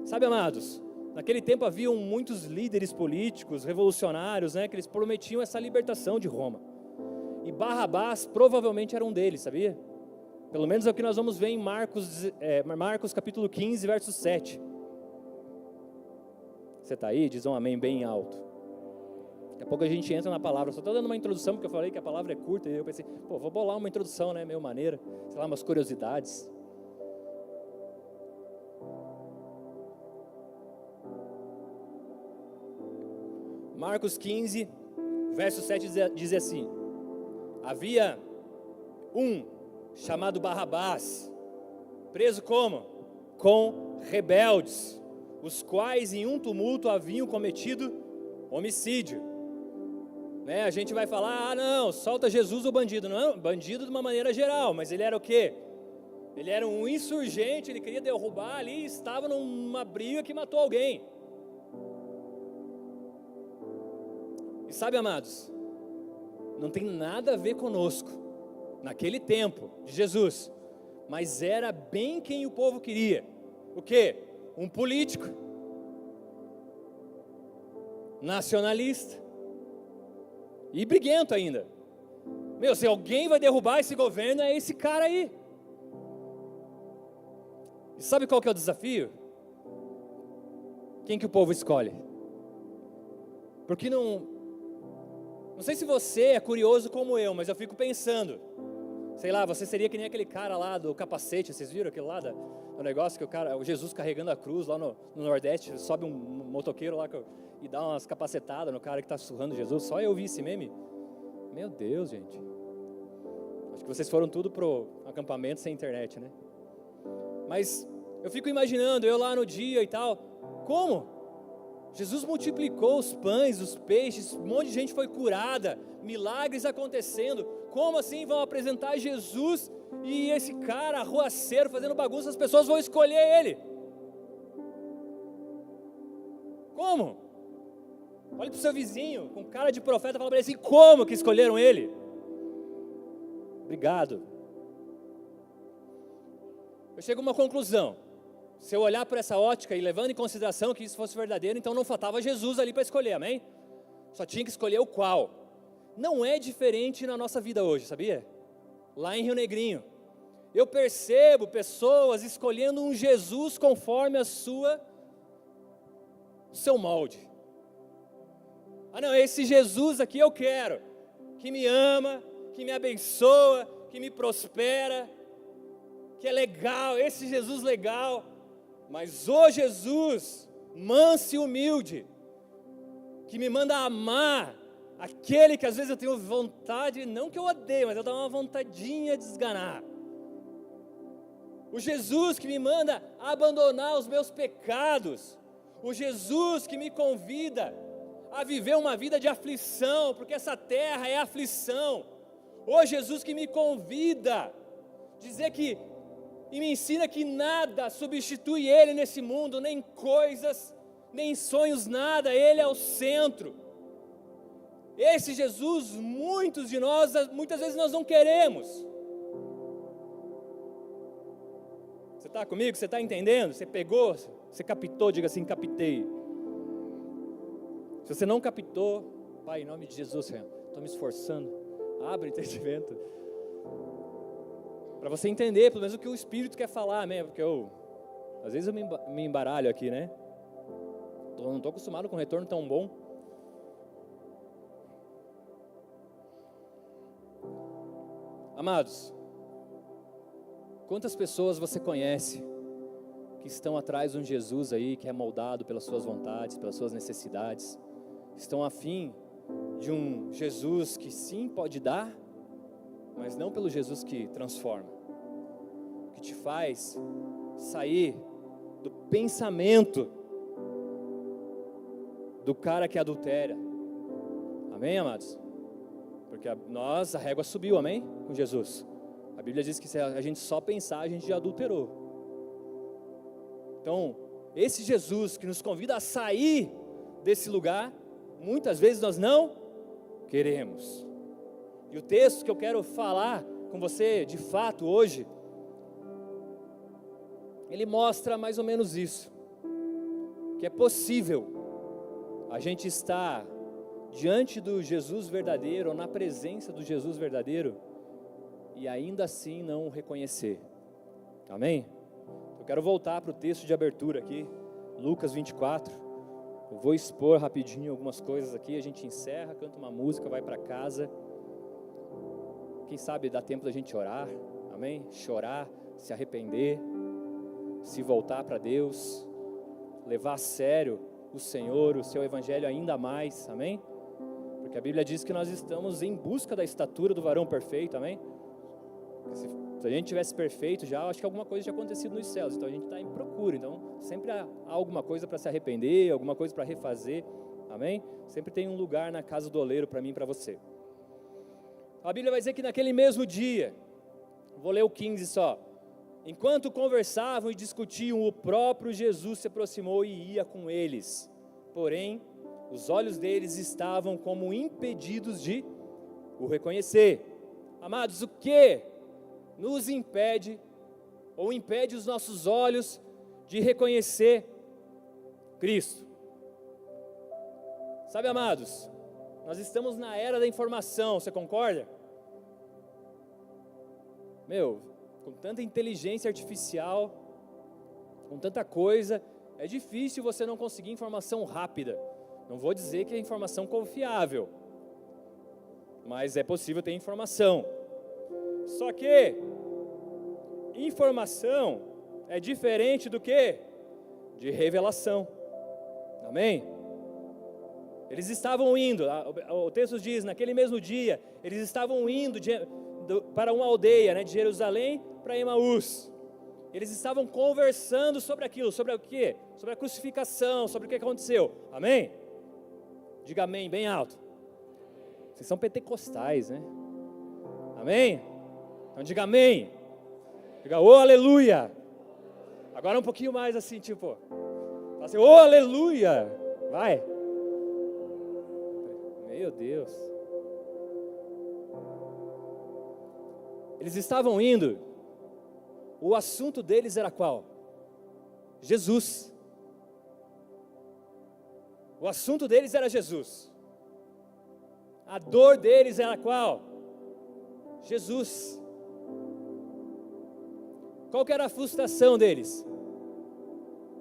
B: Sabe, amados, naquele tempo haviam muitos líderes políticos, revolucionários, né, que eles prometiam essa libertação de Roma. E Barrabás provavelmente era um deles, sabia? Pelo menos é o que nós vamos ver em Marcos capítulo 15, verso 7. Você está aí? Diz um amém bem alto. Daqui a pouco a gente entra na palavra. Eu só estou dando uma introdução, porque eu falei que a palavra é curta, e eu pensei, vou bolar uma introdução, né, meio maneira, sei lá, umas curiosidades. Marcos 15, verso 7 diz assim: havia um chamado Barrabás, preso como? Com rebeldes, os quais em um tumulto haviam cometido homicídio. Né? A gente vai falar, não, solta Jesus o bandido. Não, bandido de uma maneira geral, mas ele era o quê? Ele era um insurgente, ele queria derrubar ali, estava numa briga que matou alguém. E sabe, amados, não tem nada a ver conosco, naquele tempo de Jesus, mas era bem quem o povo queria. O quê? Um político, nacionalista, e briguento ainda. Meu, se alguém vai derrubar esse governo, é esse cara aí. E sabe qual que é o desafio? Quem que o povo escolhe? Porque não sei se você é curioso como eu, mas eu fico pensando, sei lá, você seria que nem aquele cara lá do capacete, vocês viram aquilo lá do negócio que o Jesus carregando a cruz lá no Nordeste, sobe um motoqueiro lá e dá umas capacetadas no cara que está surrando Jesus. Só eu vi esse meme. Meu Deus, gente. Acho que vocês foram tudo pro acampamento sem internet, né? Mas eu fico imaginando, eu lá no dia e tal, como? Jesus multiplicou os pães, os peixes, um monte de gente foi curada, milagres acontecendo. Como assim vão apresentar Jesus e esse cara arruaceiro fazendo bagunça, as pessoas vão escolher ele? Como? Olhe para o seu vizinho, com cara de profeta, fala para ele assim, como que escolheram ele? Obrigado. Eu chego a uma conclusão. Se eu olhar por essa ótica e levando em consideração que isso fosse verdadeiro, então não faltava Jesus ali para escolher, amém? Só tinha que escolher o qual. Não é diferente na nossa vida hoje, sabia? Lá em Rio Negrinho, eu percebo pessoas escolhendo um Jesus conforme o seu molde. Ah não, esse Jesus aqui eu quero, que me ama, que me abençoa, que me prospera, que é legal, esse Jesus legal. Mas o Jesus manso e humilde, que me manda amar aquele que às vezes eu tenho vontade, não que eu odeio, mas eu dou uma vontadinha de esganar. O Jesus que me manda abandonar os meus pecados. O Jesus que me convida a viver uma vida de aflição, porque essa terra é aflição. O Jesus que me convida, dizer que e me ensina que nada substitui Ele nesse mundo, nem coisas, nem sonhos, nada, Ele é o centro. Esse Jesus, muitas vezes nós não queremos. Você está comigo? Você está entendendo? Você pegou? Você captou? Diga assim, captei. Se você não captou, Pai, em nome de Jesus, Senhor, estou me esforçando, abre entendimento. Para você entender, pelo menos o que o Espírito quer falar, né? Porque às vezes eu me embaralho aqui, né? Não estou acostumado com um retorno tão bom. Amados, quantas pessoas você conhece que estão atrás de um Jesus aí, que é moldado pelas suas vontades, pelas suas necessidades, estão afim de um Jesus que sim pode dar, mas não pelo Jesus que transforma, que te faz sair do pensamento do cara que adultera. Amém, amados? Porque a régua subiu, amém? Com Jesus. A Bíblia diz que se a gente só pensar, a gente já adulterou. Então, esse Jesus que nos convida a sair desse lugar, muitas vezes nós não queremos. E o texto que eu quero falar com você de fato hoje, ele mostra mais ou menos isso, que é possível a gente estar diante do Jesus verdadeiro, ou na presença do Jesus verdadeiro, e ainda assim não o reconhecer. Amém? Eu quero voltar para o texto de abertura aqui, Lucas 24. Eu vou expor rapidinho algumas coisas aqui, a gente encerra, canta uma música, vai para casa. Quem sabe dá tempo da gente orar, amém? Chorar, se arrepender, se voltar para Deus, levar a sério o Senhor, o seu evangelho ainda mais, amém? Porque a Bíblia diz que nós estamos em busca da estatura do varão perfeito, amém? Se a gente tivesse perfeito já, acho que alguma coisa tinha acontecido nos céus, então a gente está em procura, então sempre há alguma coisa para se arrepender, alguma coisa para refazer, amém? Sempre tem um lugar na casa do oleiro para mim e para você. A Bíblia vai dizer que naquele mesmo dia, vou ler o 15 só, enquanto conversavam e discutiam, o próprio Jesus se aproximou e ia com eles, porém, os olhos deles estavam como impedidos de o reconhecer. Amados, o que nos impede, ou impede os nossos olhos de reconhecer Cristo? Sabe, amados, nós estamos na era da informação, você concorda? Com tanta inteligência artificial, com tanta coisa, é difícil você não conseguir informação rápida. Não vou dizer que é informação confiável, mas é possível ter informação. Só que informação é diferente do que de revelação. Amém? Eles estavam indo, o texto diz, naquele mesmo dia, eles estavam indo para uma aldeia, né, de Jerusalém para Emaús. Eles estavam conversando sobre aquilo, sobre o quê? Sobre a crucificação, sobre o que aconteceu. Amém? Diga amém bem alto. Vocês são pentecostais, né? Amém? Então diga amém. Diga ô aleluia. Agora um pouquinho mais assim, tipo, fala assim, ô aleluia. Vai. Meu Deus. Eles estavam indo. O assunto deles era qual? Jesus. O assunto deles era Jesus. A dor deles era qual? Jesus. Qual que era a frustração deles?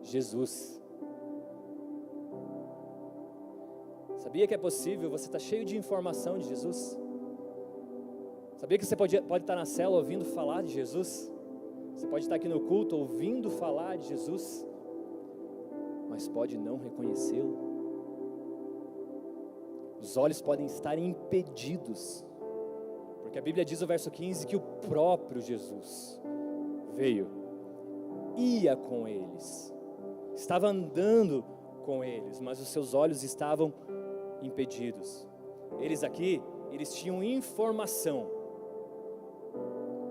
B: Jesus. Sabia que é possível você estar cheio de informação de Jesus? Sabia que você pode estar na célula ouvindo falar de Jesus? Você pode estar aqui no culto ouvindo falar de Jesus, mas pode não reconhecê-lo. Os olhos podem estar impedidos, porque a Bíblia diz no verso 15 que o próprio Jesus veio, ia com eles, estava andando com eles, mas os seus olhos estavam impedidos. Eles tinham informação,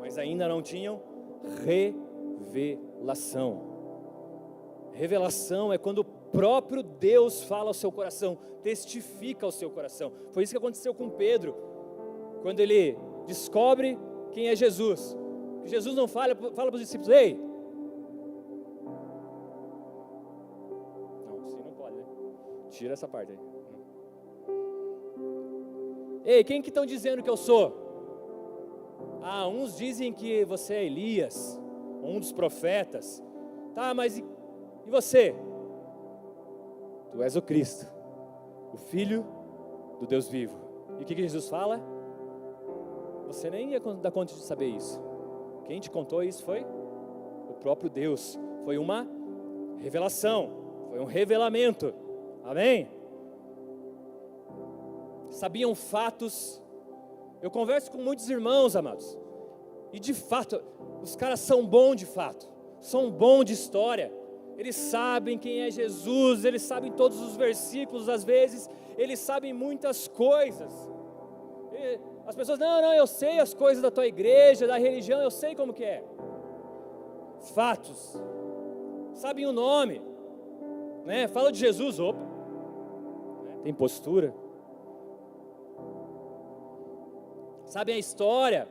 B: mas ainda não tinham revelação. Revelação é quando o próprio Deus fala ao seu coração, testifica ao seu coração. Foi isso que aconteceu com Pedro, quando ele descobre quem é Jesus. Jesus não fala para os discípulos, ei. Não, assim não pode, né? Tira essa parte aí. Ei, quem que estão dizendo que eu sou? Ah, uns dizem que você é Elias, um dos profetas. Tá, mas e você? Tu és o Cristo, o Filho do Deus vivo. E o que Jesus fala? Você nem ia dar conta de saber isso. Quem te contou isso foi o próprio Deus. Foi uma revelação, foi um revelamento. Amém? Sabiam fatos. Eu converso com muitos irmãos, amados, e de fato, os caras são bons de fato, são bons de história, eles sabem quem é Jesus, eles sabem todos os versículos, às vezes, eles sabem muitas coisas. As pessoas, não, eu sei as coisas da tua igreja, da religião, eu sei como que é. Fatos, sabem o nome, né? Fala de Jesus, opa, tem postura. Sabem a história,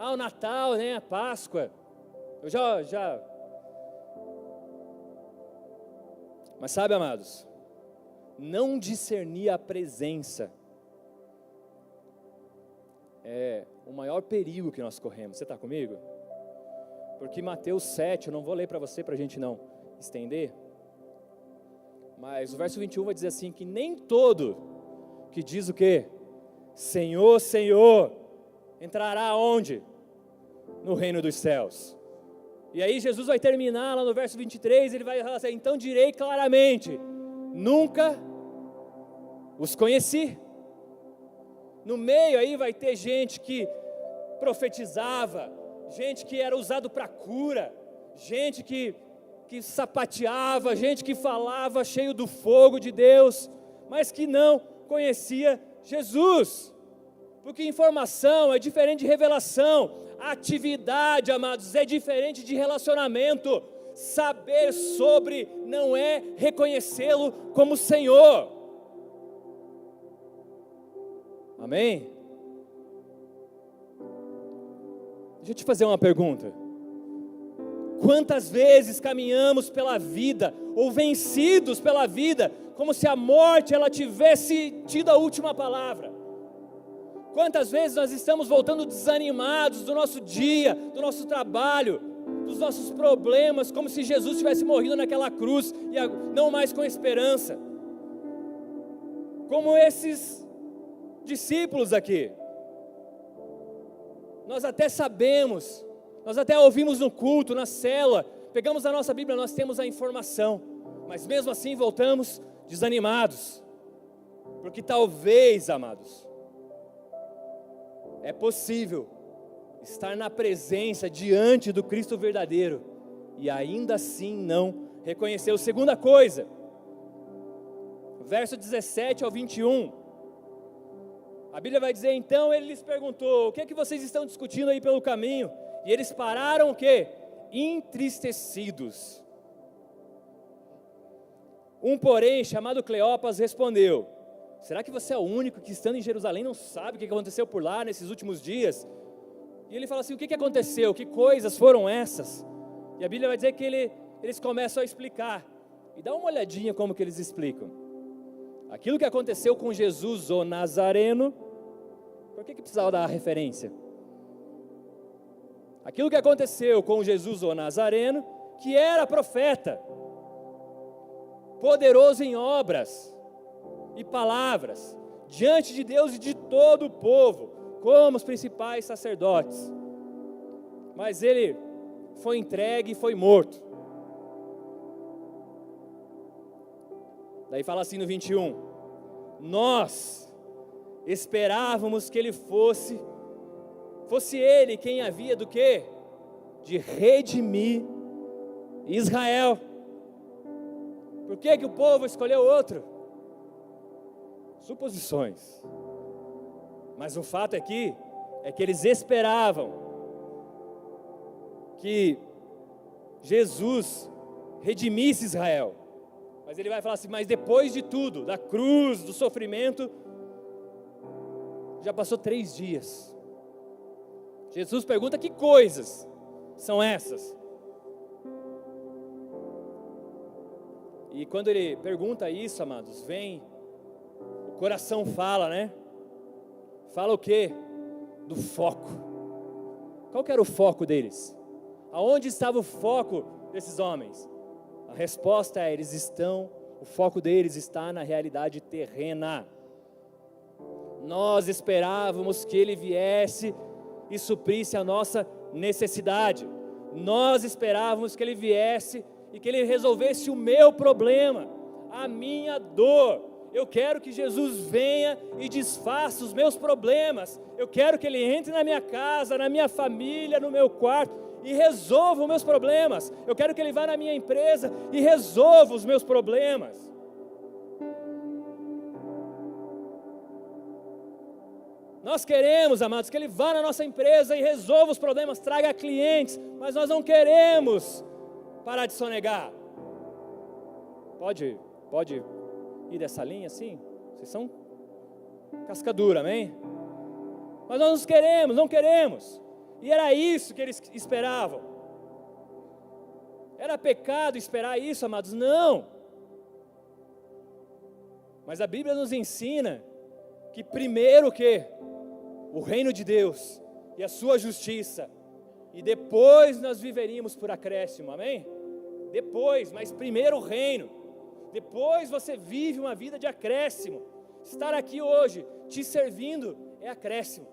B: o Natal, né, a Páscoa. Eu já... Mas sabe, amados, não discernir a presença é o maior perigo que nós corremos. Você está comigo? Porque Mateus 7, eu não vou ler para você, para a gente não estender, mas o verso 21 vai dizer assim, que nem todo que diz o quê? Senhor, Senhor, entrará onde? No reino dos céus. E aí Jesus vai terminar lá no verso 23, ele vai falar assim, então direi claramente, nunca os conheci. No meio aí vai ter gente que profetizava, gente que era usado para cura, gente que sapateava, gente que falava cheio do fogo de Deus, mas que não conhecia Jesus. Porque informação é diferente de revelação. Atividade, amados, é diferente de relacionamento. Saber sobre não é reconhecê-lo como Senhor. Amém? Deixa eu te fazer uma pergunta. Quantas vezes caminhamos pela vida, ou vencidos pela vida, como se a morte ela tivesse tido a última palavra? Quantas vezes nós estamos voltando desanimados do nosso dia, do nosso trabalho, dos nossos problemas, como se Jesus tivesse morrido naquela cruz, e não mais com esperança. Como esses discípulos aqui. Nós até sabemos, nós até ouvimos no culto, na célula, pegamos a nossa Bíblia, nós temos a informação, mas mesmo assim voltamos desanimados. Porque talvez, amados, é possível estar na presença, diante do Cristo verdadeiro, e ainda assim não reconhecer. Segunda coisa, verso 17 ao 21, a Bíblia vai dizer, então ele lhes perguntou, o que é que vocês estão discutindo aí pelo caminho? E eles pararam o quê? Entristecidos. Um, porém, chamado Cleopas, respondeu, será que você é o único que estando em Jerusalém não sabe o que aconteceu por lá nesses últimos dias? E ele fala assim, o que aconteceu? Que coisas foram essas? E a Bíblia vai dizer que eles começam a explicar. E dá uma olhadinha como que eles explicam. Aquilo que aconteceu com Jesus, o Nazareno, por que precisava dar a referência? Aquilo que aconteceu com Jesus, o Nazareno, que era profeta, poderoso em obras e palavras, diante de Deus e de todo o povo, como os principais sacerdotes. Mas ele foi entregue e foi morto. Daí fala assim no 21, nós esperávamos que ele fosse ele quem havia do quê? De redimir Israel. Por que o povo escolheu outro? Suposições. Mas o fato aqui é que eles esperavam que Jesus redimisse Israel. Mas ele vai falar assim, mas depois de tudo, da cruz, do sofrimento, já passou 3 dias. Jesus pergunta que coisas são essas? E quando ele pergunta isso, amados, vem, o coração fala, né? Fala o quê? Do foco. Qual que era o foco deles? Aonde estava o foco desses homens? A resposta é, o foco deles está na realidade terrena. Nós esperávamos que ele viesse e suprisse a nossa necessidade. Nós esperávamos que ele viesse e que ele resolvesse o meu problema, a minha dor. Eu quero que Jesus venha e desfaça os meus problemas. Eu quero que ele entre na minha casa, na minha família, no meu quarto e resolva os meus problemas. Eu quero que ele vá na minha empresa e resolva os meus problemas. Nós queremos, amados, que ele vá na nossa empresa e resolva os problemas, traga clientes, mas nós não queremos parar de sonegar. Pode ir dessa linha assim? Vocês são casca dura, amém? Mas nós não queremos. E era isso que eles esperavam. Era pecado esperar isso, amados? Não. Mas a Bíblia nos ensina que primeiro o quê? O reino de Deus e a sua justiça. E depois nós viveríamos por acréscimo, amém? Depois, mas primeiro o reino. Depois você vive uma vida de acréscimo. Estar aqui hoje, te servindo, é acréscimo.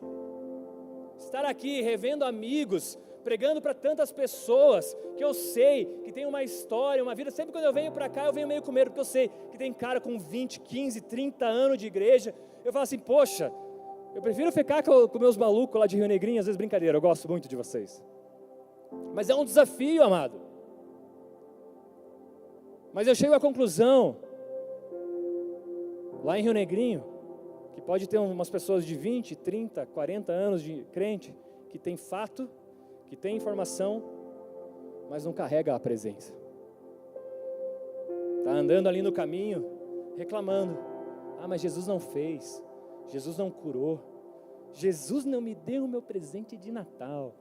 B: Estar aqui, revendo amigos, pregando para tantas pessoas, que eu sei que tem uma história, uma vida. Sempre quando eu venho para cá, eu venho meio com medo, porque eu sei que tem cara com 20, 15, 30 anos de igreja. Eu falo assim, poxa, eu prefiro ficar com meus malucos lá de Rio Negrinho, às vezes brincadeira, eu gosto muito de vocês. Mas é um desafio, amado. Mas eu chego à conclusão, lá em Rio Negrinho, que pode ter umas pessoas de 20, 30, 40 anos de crente, que tem fato, que tem informação, mas não carrega a presença. Está andando ali no caminho, reclamando. Ah, mas Jesus não fez, Jesus não curou, Jesus não me deu o meu presente de Natal,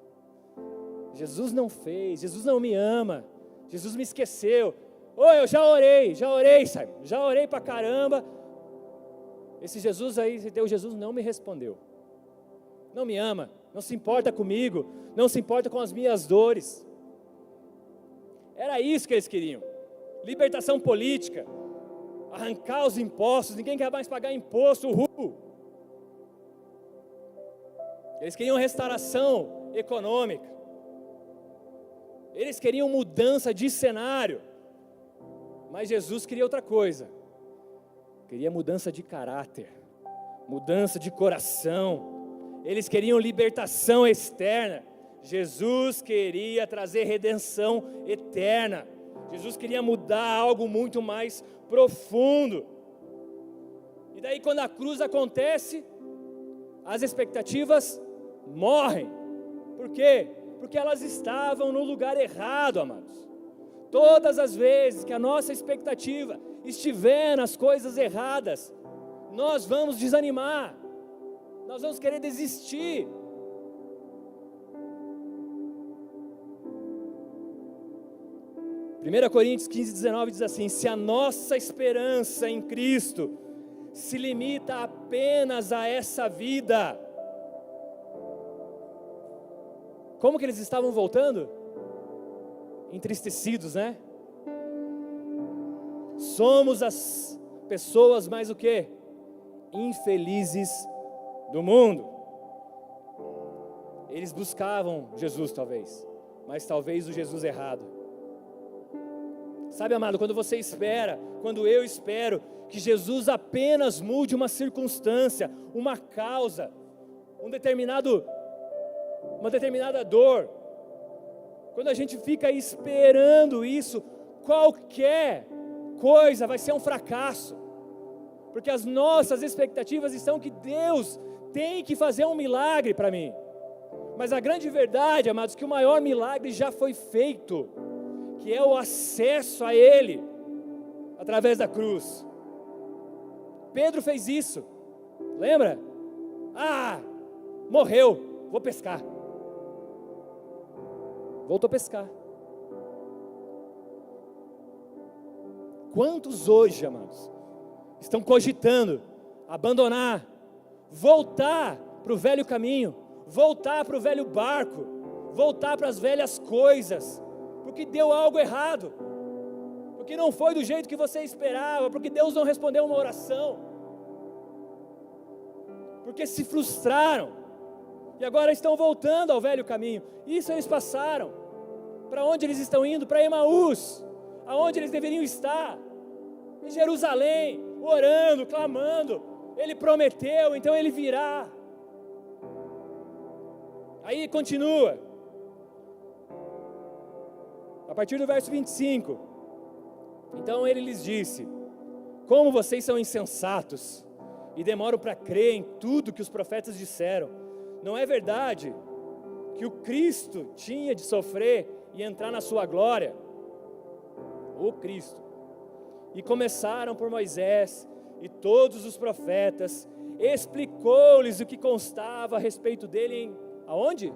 B: Jesus não fez, Jesus não me ama, Jesus me esqueceu. Oi, eu já orei, Simon, já orei pra caramba. Esse Jesus aí, esse teu Jesus não me respondeu, não me ama, não se importa comigo, não se importa com as minhas dores. Era isso que eles queriam, libertação política, arrancar os impostos, ninguém quer mais pagar imposto, Eles queriam restauração econômica, eles queriam mudança de cenário, mas Jesus queria outra coisa, queria mudança de caráter, mudança de coração. Eles queriam libertação externa, Jesus queria trazer redenção eterna, Jesus queria mudar algo muito mais profundo. E daí quando a cruz acontece, as expectativas morrem. Por quê? Porque elas estavam no lugar errado, amados. Todas as vezes que a nossa expectativa estiver nas coisas erradas, nós vamos desanimar, nós vamos querer desistir. Primeira Coríntios 15:19 diz assim: se a nossa esperança em Cristo se limita apenas a essa vida. Como que eles estavam voltando? Entristecidos, né? Somos as pessoas mais o quê? Infelizes do mundo. Eles buscavam Jesus talvez, mas talvez o Jesus errado. Sabe, amado, quando você espera, quando eu espero que Jesus apenas mude uma circunstância, uma causa, uma determinada dor, quando a gente fica esperando isso, qualquer coisa vai ser um fracasso, porque as nossas expectativas estão que Deus tem que fazer um milagre para mim. Mas a grande verdade, amados, que o maior milagre já foi feito, que é o acesso a Ele, através da cruz. Pedro fez isso, lembra? Morreu, vou pescar. Voltou a pescar. Quantos hoje, amados, estão cogitando abandonar, voltar para o velho caminho, voltar para o velho barco, voltar para as velhas coisas, porque deu algo errado, porque não foi do jeito que você esperava, porque Deus não respondeu uma oração, porque se frustraram, e agora estão voltando ao velho caminho. Isso eles passaram. Para onde eles estão indo? Para Emaús, aonde eles deveriam estar, em Jerusalém, orando, clamando. Ele prometeu, então Ele virá. Aí continua, a partir do verso 25, então Ele lhes disse: como vocês são insensatos, e demoram para crer em tudo que os profetas disseram. Não é verdade que o Cristo tinha de sofrer e entrar na sua glória? O Cristo. E começaram por Moisés e todos os profetas, explicou-lhes o que constava a respeito dele aonde?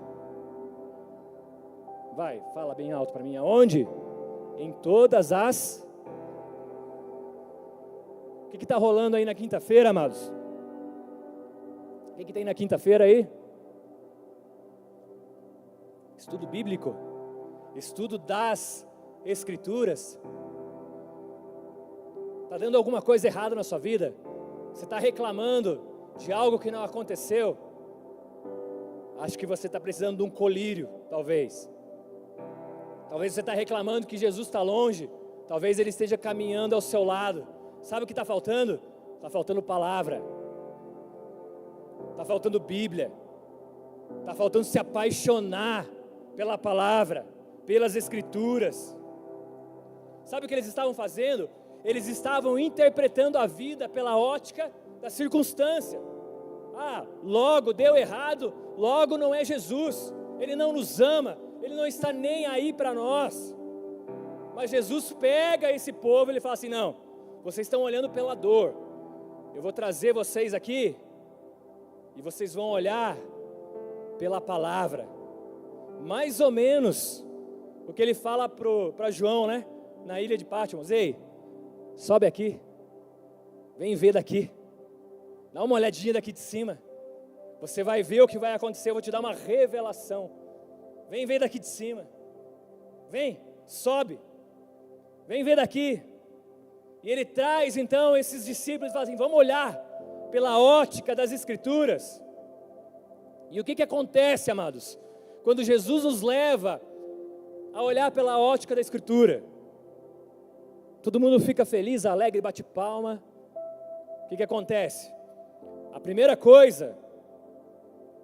B: Vai, fala bem alto para mim. Aonde? Em todas as... O que está rolando aí na quinta-feira, amados? O que tem na quinta-feira aí? Estudo bíblico. Estudo das Escrituras. Está dando alguma coisa errada na sua vida? Você está reclamando de algo que não aconteceu? Acho que você está precisando de um colírio, talvez. Talvez você está reclamando que Jesus está longe. Talvez Ele esteja caminhando ao seu lado. Sabe o que está faltando? Está faltando palavra. Está faltando Bíblia. Está faltando se apaixonar pela palavra, pelas Escrituras. Sabe o que eles estavam fazendo? Eles estavam interpretando a vida pela ótica da circunstância. Logo deu errado, logo não é Jesus. Ele não nos ama, Ele não está nem aí para nós. Mas Jesus pega esse povo e Ele fala assim, não, vocês estão olhando pela dor. Eu vou trazer vocês aqui e vocês vão olhar pela palavra. Mais ou menos o que Ele fala para João, né? Na ilha de Patmos. Ei, sobe aqui, vem ver daqui, dá uma olhadinha daqui de cima, você vai ver o que vai acontecer, eu vou te dar uma revelação, vem ver daqui de cima, vem, sobe, vem ver daqui, e Ele traz então esses discípulos e fala assim, vamos olhar pela ótica das Escrituras. E o que acontece, amados, quando Jesus nos leva a olhar pela ótica da Escritura? Todo mundo fica feliz, alegre, bate palma. O que acontece? A primeira coisa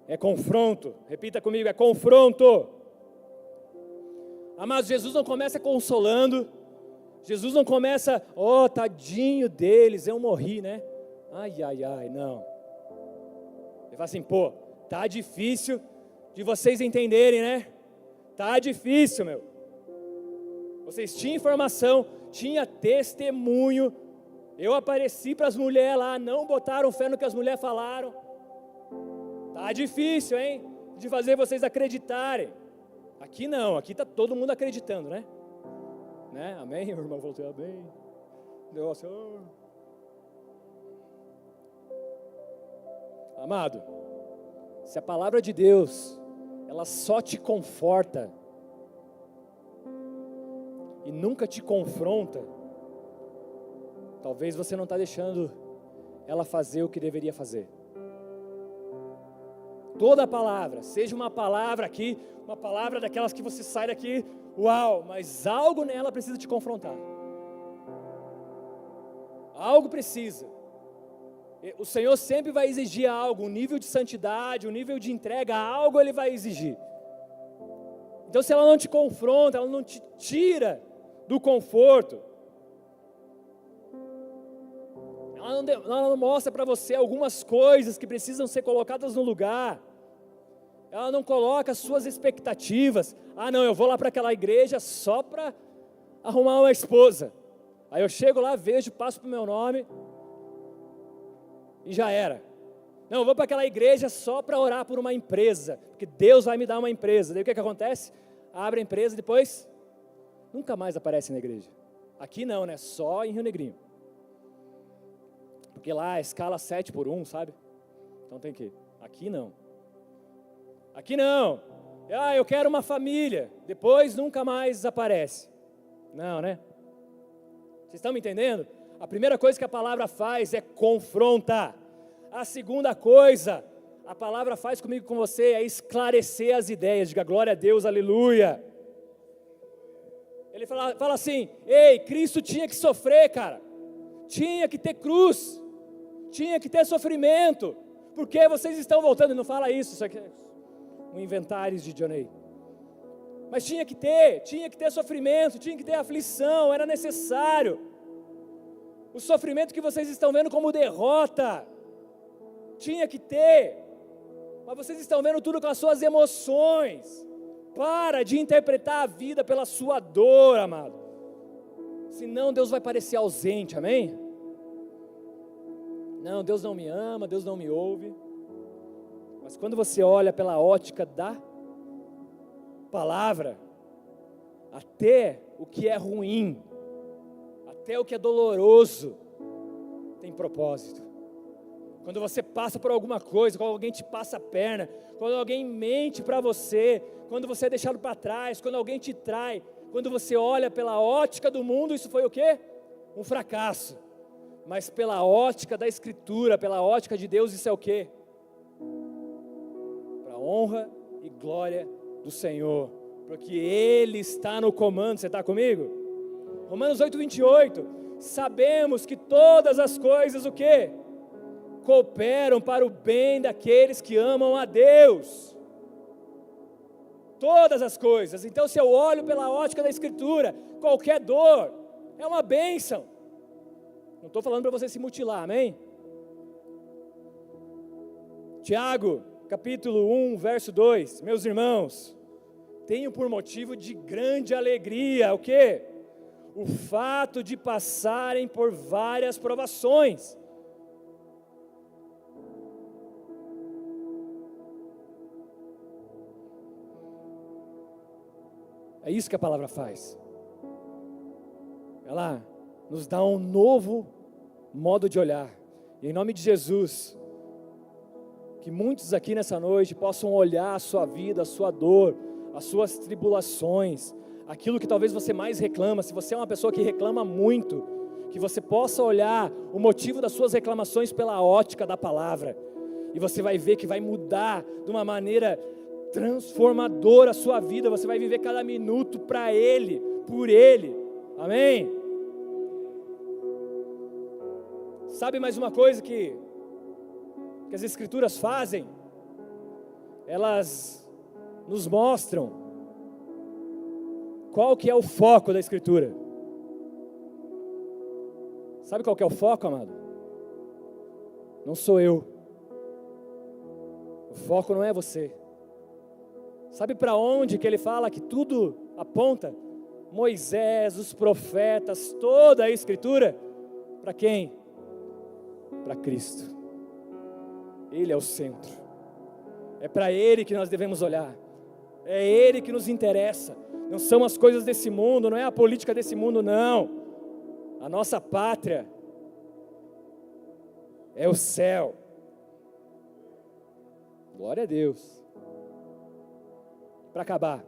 B: é confronto. Repita comigo, é confronto. Amados, Jesus não começa consolando. Jesus não começa, tadinho deles, eu morri, né? Ai, não. Ele fala assim, tá difícil de vocês entenderem, né? Tá difícil, meu. Vocês tinham informação, tinha testemunho, eu apareci para as mulheres lá, não botaram fé no que as mulheres falaram. Tá difícil, hein? De fazer vocês acreditarem. Aqui não, aqui está todo mundo acreditando, né? Amém? O irmão voltou, amém. Negócio. Amado, se a palavra de Deus, ela só te conforta e nunca te confronta, talvez você não está deixando ela fazer o que deveria fazer. Toda a palavra, seja uma palavra aqui, uma palavra daquelas que você sai daqui, uau, mas algo nela precisa te confrontar. Algo precisa. O Senhor sempre vai exigir algo, um nível de santidade, um nível de entrega, algo Ele vai exigir. Então se ela não te confronta, ela não te tira do conforto, ela não mostra para você algumas coisas que precisam ser colocadas no lugar, ela não coloca as suas expectativas. Não, eu vou lá para aquela igreja só para arrumar uma esposa, aí eu chego lá, vejo, passo para o meu nome e já era. Não, eu vou para aquela igreja só para orar por uma empresa, porque Deus vai me dar uma empresa. Daí o que acontece? Abre a empresa e depois nunca mais aparece na igreja. Aqui não, né? Só em Rio Negrinho. Porque lá a escala 7:1, sabe? Então tem que ir. Aqui não. Aqui não. Eu quero uma família. Depois nunca mais aparece. Não, né? Vocês estão me entendendo? A primeira coisa que a palavra faz é confrontar. A segunda coisa, a palavra faz comigo e com você é esclarecer as ideias. Diga glória a Deus, aleluia. Ele fala assim, ei, Cristo tinha que sofrer, cara. Tinha que ter cruz. Tinha que ter sofrimento. Por que vocês estão voltando? Não fala isso aqui é um inventário de Johnny. Mas tinha que ter sofrimento, tinha que ter aflição, era necessário. O sofrimento que vocês estão vendo como derrota, tinha que ter. Mas vocês estão vendo tudo com as suas emoções. Para de interpretar a vida pela sua dor, amado. Senão Deus vai parecer ausente, amém? Não, Deus não me ama, Deus não me ouve. Mas quando você olha pela ótica da palavra, até o que é ruim, até o que é doloroso, tem propósito. Quando você passa por alguma coisa, quando alguém te passa a perna, quando alguém mente para você, quando você é deixado para trás, quando alguém te trai, quando você olha pela ótica do mundo, isso foi o quê? Um fracasso. Mas pela ótica da Escritura, pela ótica de Deus, isso é o quê? Para a honra e glória do Senhor, porque Ele está no comando. Você está comigo? Romanos 8:28, sabemos que todas as coisas, o quê? Cooperam para o bem daqueles que amam a Deus. Todas as coisas. Então, se eu olho pela ótica da Escritura, qualquer dor é uma bênção. Não estou falando para você se mutilar, amém? Tiago, capítulo 1, verso 2, meus irmãos, tenho por motivo de grande alegria, o quê? O fato de passarem por várias provações. É isso que a palavra faz. Ela nos dá um novo modo de olhar. E em nome de Jesus, que muitos aqui nessa noite possam olhar a sua vida, a sua dor, as suas tribulações, aquilo que talvez você mais reclama. Se você é uma pessoa que reclama muito, que você possa olhar o motivo das suas reclamações pela ótica da palavra. E você vai ver que vai mudar de uma maneira transformadora a sua vida. Você vai viver cada minuto para Ele, por Ele. Amém? Sabe mais uma coisa que as Escrituras fazem? Elas nos mostram qual que é o foco da Escritura. Sabe qual que é o foco, amado? Não sou eu. O foco não é você. Sabe para onde que ele fala que tudo aponta? Moisés, os profetas, toda a Escritura. Para quem? Para Cristo. Ele é o centro. É para Ele que nós devemos olhar. É Ele que nos interessa. Não são as coisas desse mundo, não é a política desse mundo, não. A nossa pátria é o céu. Glória a Deus. Para acabar,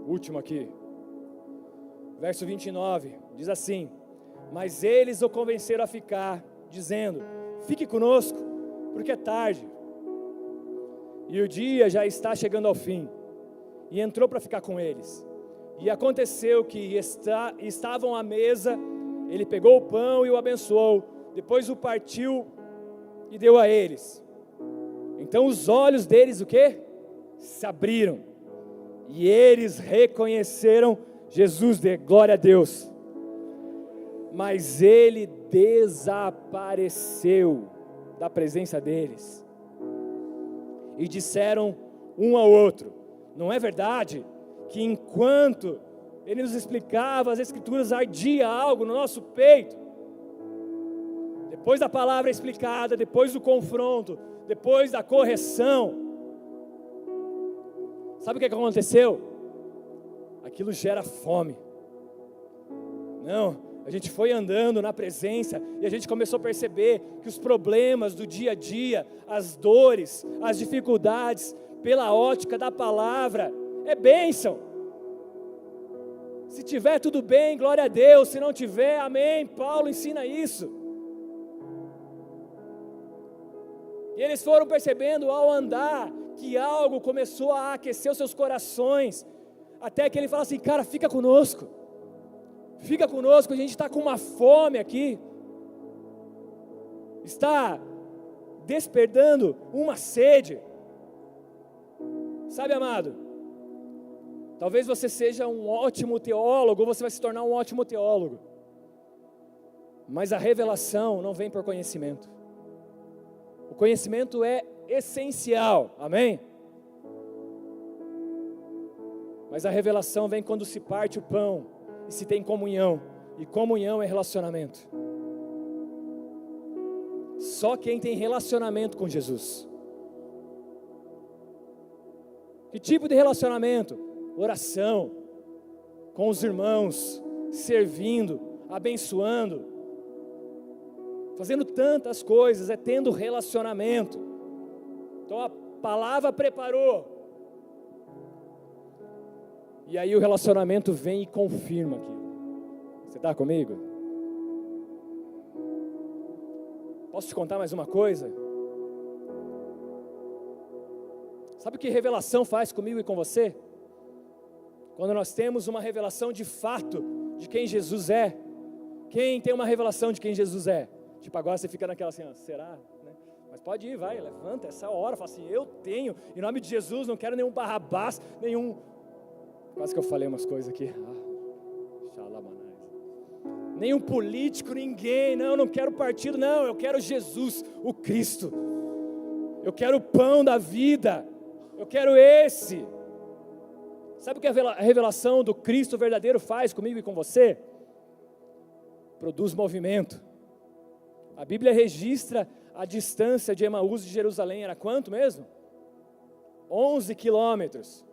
B: último aqui, verso 29, diz assim: mas eles o convenceram a ficar, dizendo: fique conosco, porque é tarde, e o dia já está chegando ao fim. E entrou para ficar com eles. E aconteceu que estavam à mesa, ele pegou o pão e o abençoou, depois o partiu e deu a eles. Então os olhos deles, o quê? Se abriram, e eles reconheceram Jesus, de glória a Deus. Mas ele desapareceu da presença deles, e disseram um ao outro: não é verdade que enquanto ele nos explicava as Escrituras, ardia algo no nosso peito? Depois da palavra explicada, depois do confronto, depois da correção, sabe o que aconteceu? Aquilo gera fome. Não, a gente foi andando na presença e a gente começou a perceber que os problemas do dia a dia, as dores, as dificuldades, pela ótica da palavra, é bênção. Se tiver tudo bem, glória a Deus. Se não tiver, amém. Paulo ensina isso. E eles foram percebendo ao andar que algo começou a aquecer os seus corações, até que ele fala assim: cara, fica conosco, a gente está com uma fome aqui, está despertando uma sede. Sabe, amado, talvez você seja um ótimo teólogo, ou você vai se tornar um ótimo teólogo, mas a revelação não vem por conhecimento. O conhecimento é essencial, amém? Mas a revelação vem quando se parte o pão e se tem comunhão, e comunhão é relacionamento. Só quem tem relacionamento com Jesus. Que tipo de relacionamento? oração, com os irmãos, servindo, abençoando, fazendo tantas coisas, é tendo relacionamento. Então a palavra preparou, e aí o relacionamento vem e confirma aquilo. Você está comigo? Posso te contar mais uma coisa? Sabe o que revelação faz comigo e com você? Quando nós temos uma revelação de fato de quem Jesus é. Quem tem uma revelação de quem Jesus é? Tipo, agora você fica naquela assim, será? Né? Mas pode ir, vai, levanta essa hora, fala assim, eu tenho, em nome de Jesus, não quero nenhum Barrabás, nenhum... Quase que eu falei umas coisas aqui. Nenhum político, ninguém, não quero partido, não, eu quero Jesus, o Cristo. Eu quero o pão da vida, eu quero esse. Sabe o que a revelação do Cristo verdadeiro faz comigo e com você? Produz movimento. A Bíblia registra a distância de Emaús de Jerusalém, era quanto mesmo? 11 quilômetros.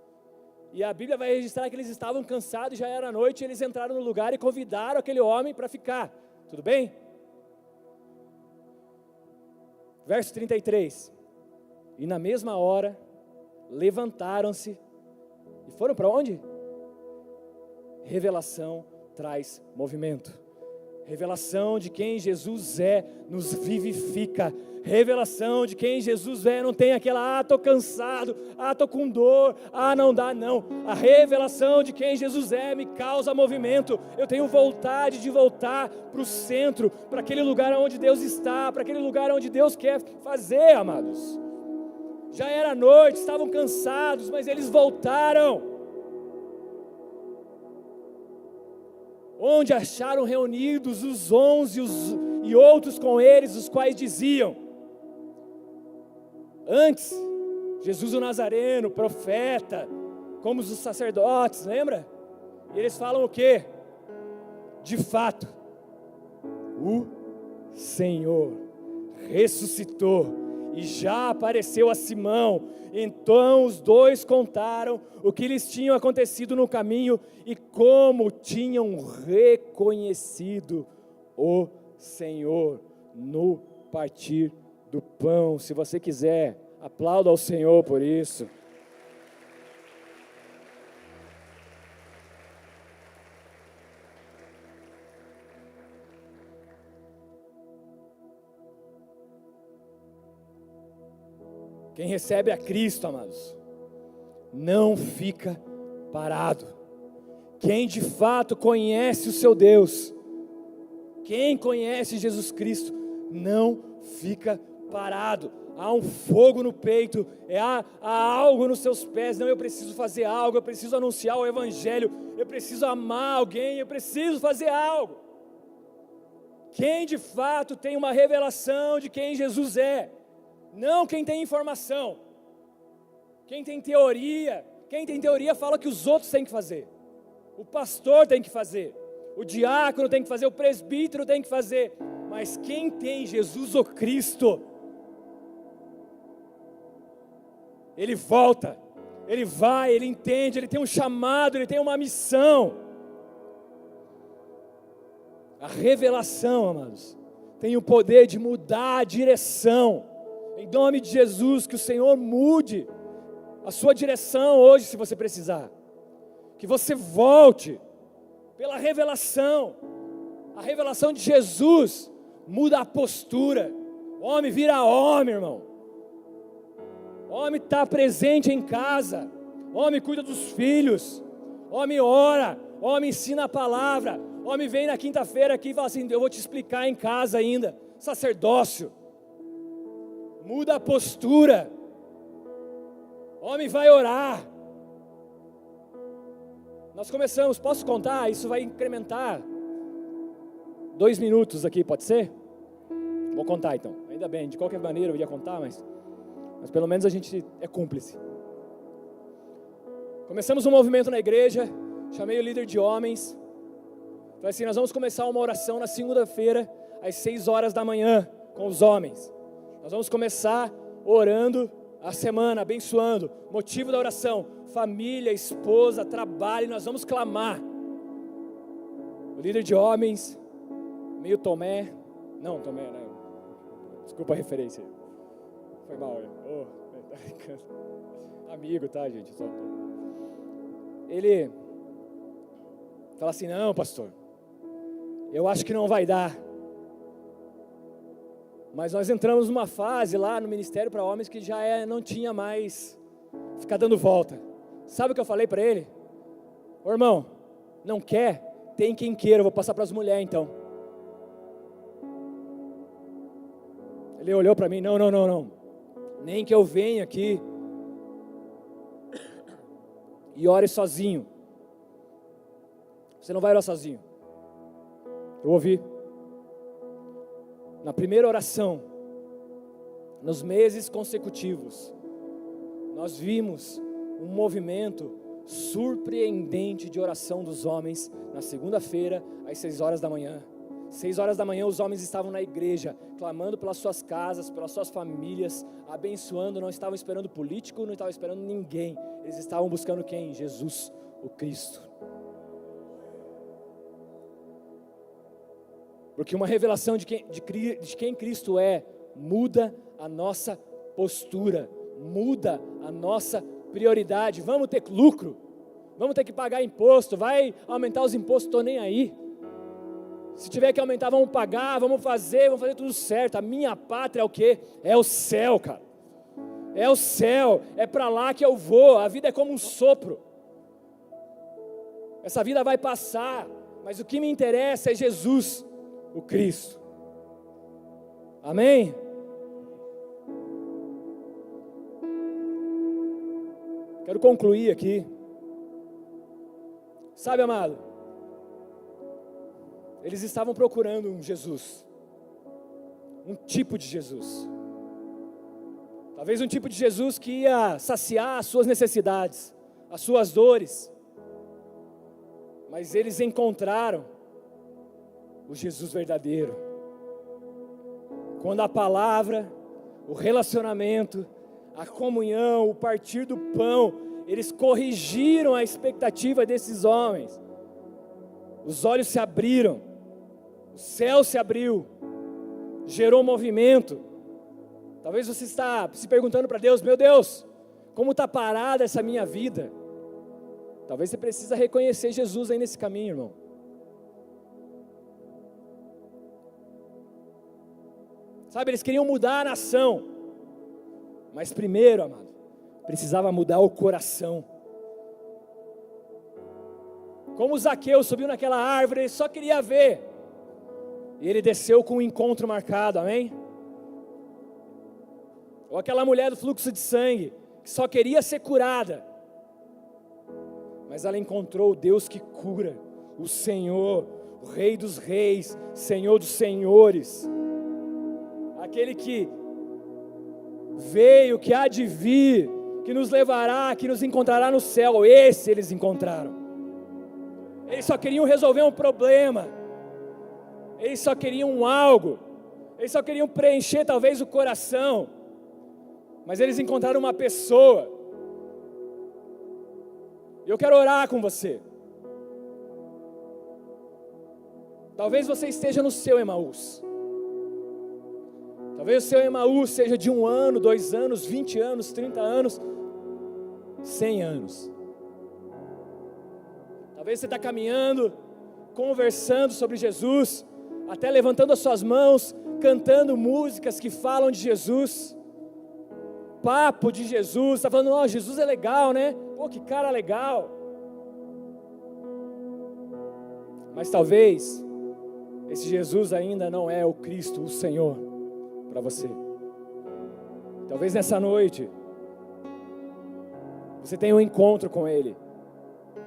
B: E a Bíblia vai registrar que eles estavam cansados, já era noite, e eles entraram no lugar e convidaram aquele homem para ficar. Tudo bem? Verso 33. E na mesma hora, levantaram-se e foram para onde? Revelação traz movimento. Revelação de quem Jesus é nos vivifica. Revelação de quem Jesus é não tem aquela, estou cansado, estou com dor, não dá, não. A revelação de quem Jesus é me causa movimento. Eu tenho vontade de voltar para o centro, para aquele lugar onde Deus está, para aquele lugar onde Deus quer fazer, amados. Já era noite, estavam cansados, mas eles voltaram. Onde acharam reunidos os 11 e outros com eles, os quais diziam: antes, Jesus o Nazareno, profeta, como os sacerdotes, lembra? E eles falam o quê? De fato, o Senhor ressuscitou e já apareceu a Simão. Então os dois contaram o que lhes tinha acontecido no caminho e como tinham reconhecido o Senhor no partir do pão. Se você quiser, aplauda ao Senhor por isso. Quem recebe a Cristo, amados, não fica parado. Quem de fato conhece o seu Deus, quem conhece Jesus Cristo, não fica parado. Há um fogo no peito, há algo nos seus pés. Não, eu preciso fazer algo, eu preciso anunciar o Evangelho, eu preciso amar alguém, eu preciso fazer algo. Quem de fato tem uma revelação de quem Jesus é, não quem tem informação. Quem tem teoria fala que os outros têm que fazer. O pastor tem que fazer, o diácono tem que fazer, o presbítero tem que fazer. Mas quem tem Jesus o Cristo, ele volta, ele vai, ele entende, ele tem um chamado, ele tem uma missão. A revelação, amados, tem o poder de mudar a direção. Em nome de Jesus, que o Senhor mude a sua direção hoje, se você precisar. Que você volte pela revelação. A revelação de Jesus muda a postura. Homem vira homem, irmão. Homem está presente em casa. Homem cuida dos filhos. Homem ora. Homem ensina a palavra. Homem vem na quinta-feira aqui e fala assim: eu vou te explicar em casa ainda. Sacerdócio. Muda a postura. Homem vai orar. Nós começamos, posso contar? Isso vai incrementar 2 minutos aqui, pode ser? Vou contar então. Ainda bem, de qualquer maneira eu ia contar, mas pelo menos a gente é cúmplice. Começamos um movimento na igreja, chamei o líder de homens. Falei assim: nós vamos começar uma oração na segunda-feira, às 6 horas da manhã, com os homens. Nós vamos começar orando a semana abençoando, motivo da oração, família, esposa, trabalho, nós vamos clamar. O líder de homens, meio Tomé, não, desculpa a referência, foi mal, amigo, tá, gente, ele fala assim, não, pastor, eu acho que não vai dar, mas nós entramos numa fase lá no Ministério para Homens que já não tinha mais ficar dando volta. Sabe o que eu falei para ele? Ô irmão, não quer? Tem quem queira, eu vou passar para as mulheres então. Ele olhou para mim, não, nem que eu venha aqui e ore sozinho. Você não vai orar sozinho. Eu ouvi. Na primeira oração, nos meses consecutivos, nós vimos um movimento surpreendente de oração dos homens na segunda-feira, às 6 horas da manhã. 6 horas da manhã os homens estavam na igreja, clamando pelas suas casas, pelas suas famílias, abençoando, não estavam esperando político, não estavam esperando ninguém. Eles estavam buscando quem? Jesus, o Cristo. Porque uma revelação de quem Cristo é, muda a nossa postura, muda a nossa prioridade. Vamos ter lucro, vamos ter que pagar imposto, vai aumentar os impostos, estou nem aí. Se tiver que aumentar, vamos pagar, vamos fazer tudo certo. A minha pátria é o quê? É o céu, cara. É o céu, é para lá que eu vou. A vida é como um sopro. Essa vida vai passar, mas o que me interessa é Jesus, o Cristo. Amém? Quero concluir aqui. Sabe, amado, eles estavam procurando um Jesus, um tipo de Jesus, talvez um tipo de Jesus que ia saciar as suas necessidades, as suas dores, mas eles encontraram o Jesus verdadeiro, quando a palavra, o relacionamento, a comunhão, o partir do pão, eles corrigiram a expectativa desses homens, os olhos se abriram, o céu se abriu, gerou movimento. Talvez você está se perguntando para Deus, meu Deus, como está parada essa minha vida? Talvez você precisa reconhecer Jesus aí nesse caminho, irmão. Sabe, eles queriam mudar a nação, mas primeiro, amado, precisava mudar o coração. Como Zaqueu subiu naquela árvore, ele só queria ver, e ele desceu com um encontro marcado, amém? Ou aquela mulher do fluxo de sangue, que só queria ser curada, mas ela encontrou o Deus que cura, o Senhor, o Rei dos reis, Senhor dos senhores, aquele que veio, que há de vir, que nos levará, que nos encontrará no céu. Esse eles encontraram. Eles só queriam resolver um problema, eles só queriam algo, eles só queriam preencher talvez o coração, mas eles encontraram uma pessoa. E eu quero orar com você. Talvez você esteja no seu Emaús. Talvez o seu Emaús seja de 1 ano, 2 anos, 20 anos, 30 anos, 100 anos. Talvez você está caminhando, conversando sobre Jesus, até levantando as suas mãos, cantando músicas que falam de Jesus, papo de Jesus, está falando, ó, Jesus é legal, né? Pô, que cara legal. Mas talvez esse Jesus ainda não é o Cristo, o Senhor, para você. Talvez nessa noite você tenha um encontro com Ele.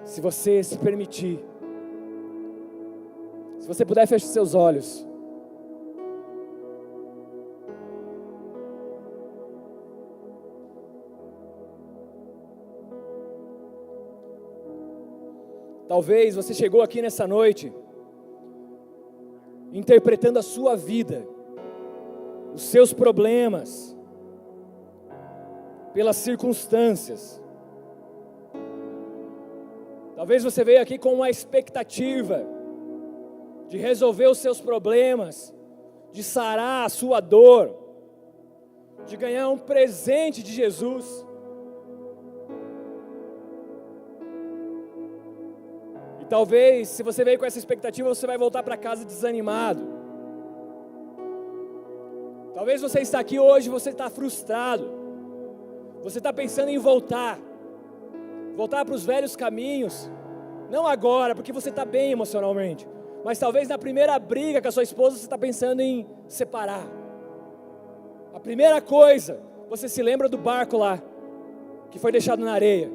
B: Se você se permitir, se você puder, feche seus olhos. Talvez você chegou aqui nessa noite interpretando a sua vida, os seus problemas, pelas circunstâncias. Talvez você veio aqui com uma expectativa de resolver os seus problemas, de sarar a sua dor, de ganhar um presente de Jesus. E talvez, se você veio com essa expectativa, você vai voltar para casa desanimado. Talvez você está aqui hoje e você está frustrado. Você está pensando em voltar para os velhos caminhos. Não agora, porque você está bem emocionalmente. Mas talvez na primeira briga com a sua esposa, você está pensando em separar. A primeira coisa, você se lembra do barco lá, que foi deixado na areia.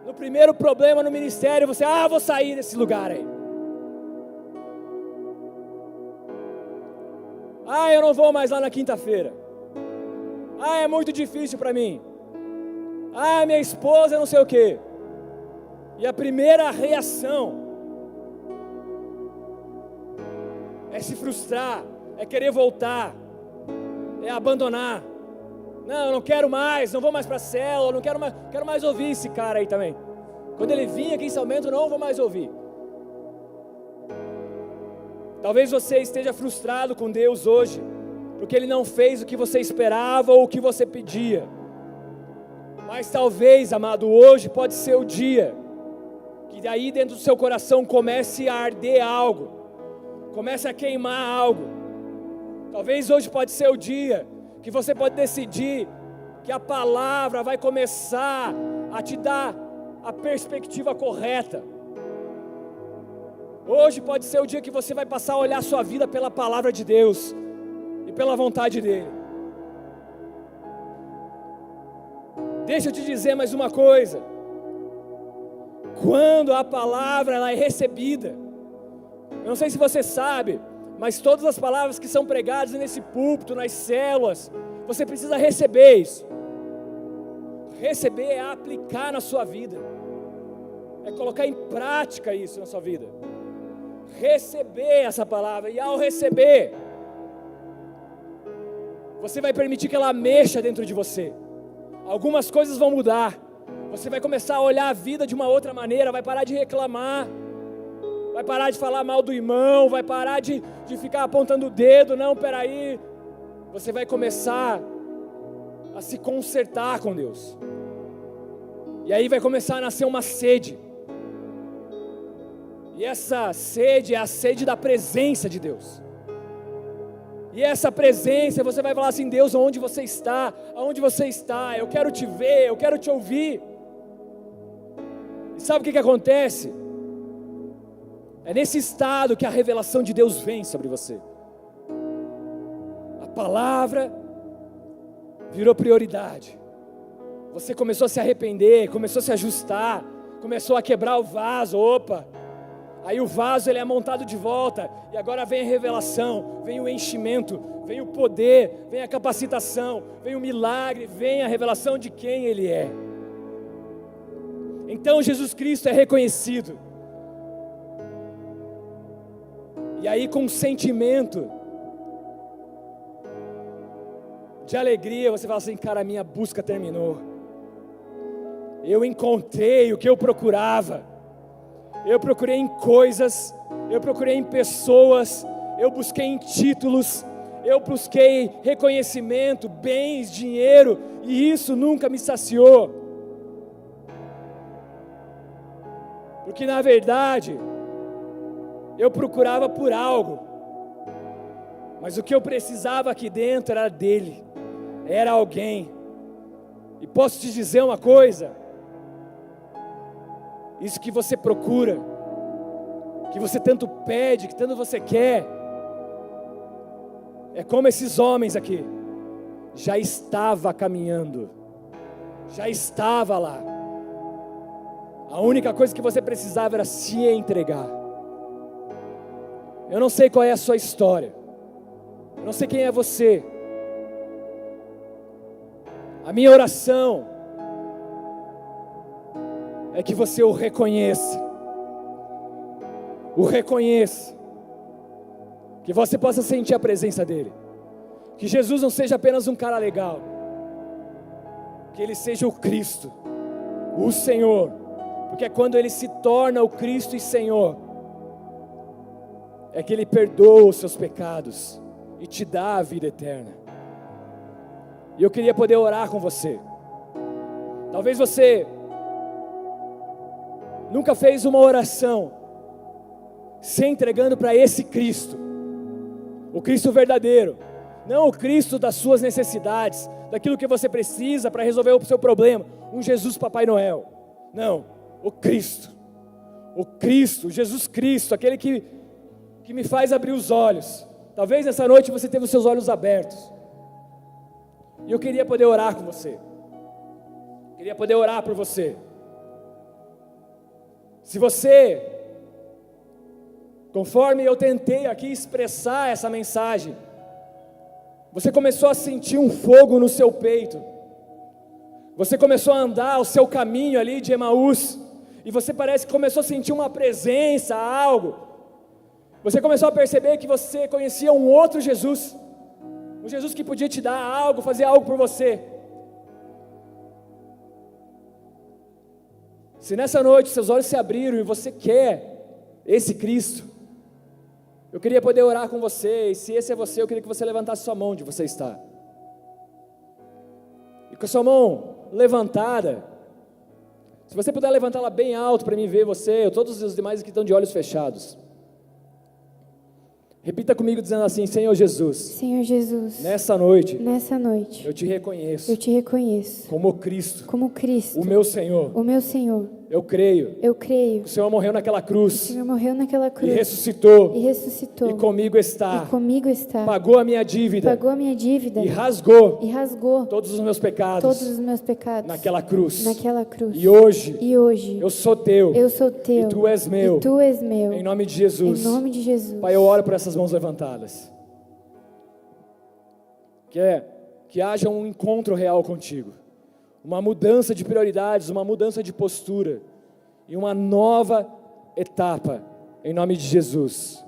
B: No primeiro problema no ministério, você, vou sair desse lugar aí. Eu não vou mais lá na quinta-feira. É muito difícil para mim. Minha esposa não sei o quê. E a primeira reação é se frustrar, é querer voltar, é abandonar. Não, eu não quero mais, não vou mais para a célula, não quero mais ouvir esse cara aí também. Quando ele vinha aqui em Salmento, não vou mais ouvir. Talvez você esteja frustrado com Deus hoje, porque Ele não fez o que você esperava ou o que você pedia. Mas talvez, amado, hoje pode ser o dia que daí dentro do seu coração comece a arder algo, comece a queimar algo. Talvez hoje pode ser o dia que você pode decidir que a palavra vai começar a te dar a perspectiva correta. Hoje pode ser o dia que você vai passar a olhar a sua vida pela palavra de Deus e pela vontade dEle. Deixa eu te dizer mais uma coisa. Quando a palavra ela é recebida, eu não sei se você sabe, mas todas as palavras que são pregadas nesse púlpito, nas células, você precisa receber isso. Receber é aplicar na sua vida, é colocar em prática isso na sua vida. Receber essa palavra, e ao receber, você vai permitir que ela mexa dentro de você. Algumas coisas vão mudar. Você vai começar a olhar a vida de uma outra maneira, vai parar de reclamar, vai parar de falar mal do irmão, vai parar de ficar apontando o dedo. Não, peraí. Você vai começar a se consertar com Deus. E aí vai começar a nascer uma sede. E essa sede é a sede da presença de Deus. E essa presença, você vai falar assim: Deus, onde você está? Aonde você está? Eu quero te ver, eu quero te ouvir. E sabe o que acontece? É nesse estado que a revelação de Deus vem sobre você. A palavra virou prioridade. Você começou a se arrepender, começou a se ajustar, começou a quebrar o vaso. Opa! Aí o vaso ele é montado de volta, e agora vem a revelação, vem o enchimento, vem o poder, vem a capacitação, vem o milagre, vem a revelação de quem Ele é. Então Jesus Cristo é reconhecido. E aí com um sentimento de alegria, você fala assim: cara, a minha busca terminou. Eu encontrei o que eu procurava. Eu procurei em coisas, eu procurei em pessoas, eu busquei em títulos, eu busquei reconhecimento, bens, dinheiro, e isso nunca me saciou. Porque na verdade, eu procurava por algo, mas o que eu precisava aqui dentro era dele, era alguém. E posso te dizer uma coisa: isso que você procura, que você tanto pede, que tanto você quer, é como esses homens aqui, já estava caminhando, já estava lá. A única coisa que você precisava era se entregar. Eu não sei qual é a sua história, eu não sei quem é você. A minha oração é que você o reconheça, que você possa sentir a presença dele, que Jesus não seja apenas um cara legal, que Ele seja o Cristo, o Senhor, porque é quando Ele se torna o Cristo e Senhor, é que Ele perdoa os seus pecados e te dá a vida eterna. E eu queria poder orar com você. Talvez você nunca fez uma oração se entregando para esse Cristo, o Cristo verdadeiro, não o Cristo das suas necessidades, daquilo que você precisa para resolver o seu problema, um Jesus Papai Noel. Não, o Cristo, Jesus Cristo, aquele que me faz abrir os olhos. Talvez nessa noite você tenha os seus olhos abertos, e eu queria poder orar com você, queria poder orar por você. Se você, conforme eu tentei aqui expressar essa mensagem, você começou a sentir um fogo no seu peito, você começou a andar o seu caminho ali de Emaús, e você parece que começou a sentir uma presença, algo, você começou a perceber que você conhecia um outro Jesus, um Jesus que podia te dar algo, fazer algo por você. Se nessa noite seus olhos se abriram e você quer esse Cristo, eu queria poder orar com você, e se esse é você, eu queria que você levantasse sua mão onde você está. E com a sua mão levantada, se você puder levantá-la bem alto para mim ver você, ou todos os demais que estão de olhos fechados. Repita comigo dizendo assim: Senhor Jesus,
C: Senhor Jesus,
B: nessa noite,
C: eu
B: te reconheço como Cristo,
C: o
B: meu Senhor. Eu creio que o Senhor morreu naquela cruz, e ressuscitou, e comigo está, pagou a minha dívida, e rasgou todos os meus pecados, naquela cruz, e hoje, eu sou teu, e tu és meu, em nome de Jesus. Pai, eu oro por essas mãos levantadas, que haja um encontro real contigo, uma mudança de prioridades, uma mudança de postura e uma nova etapa, em nome de Jesus.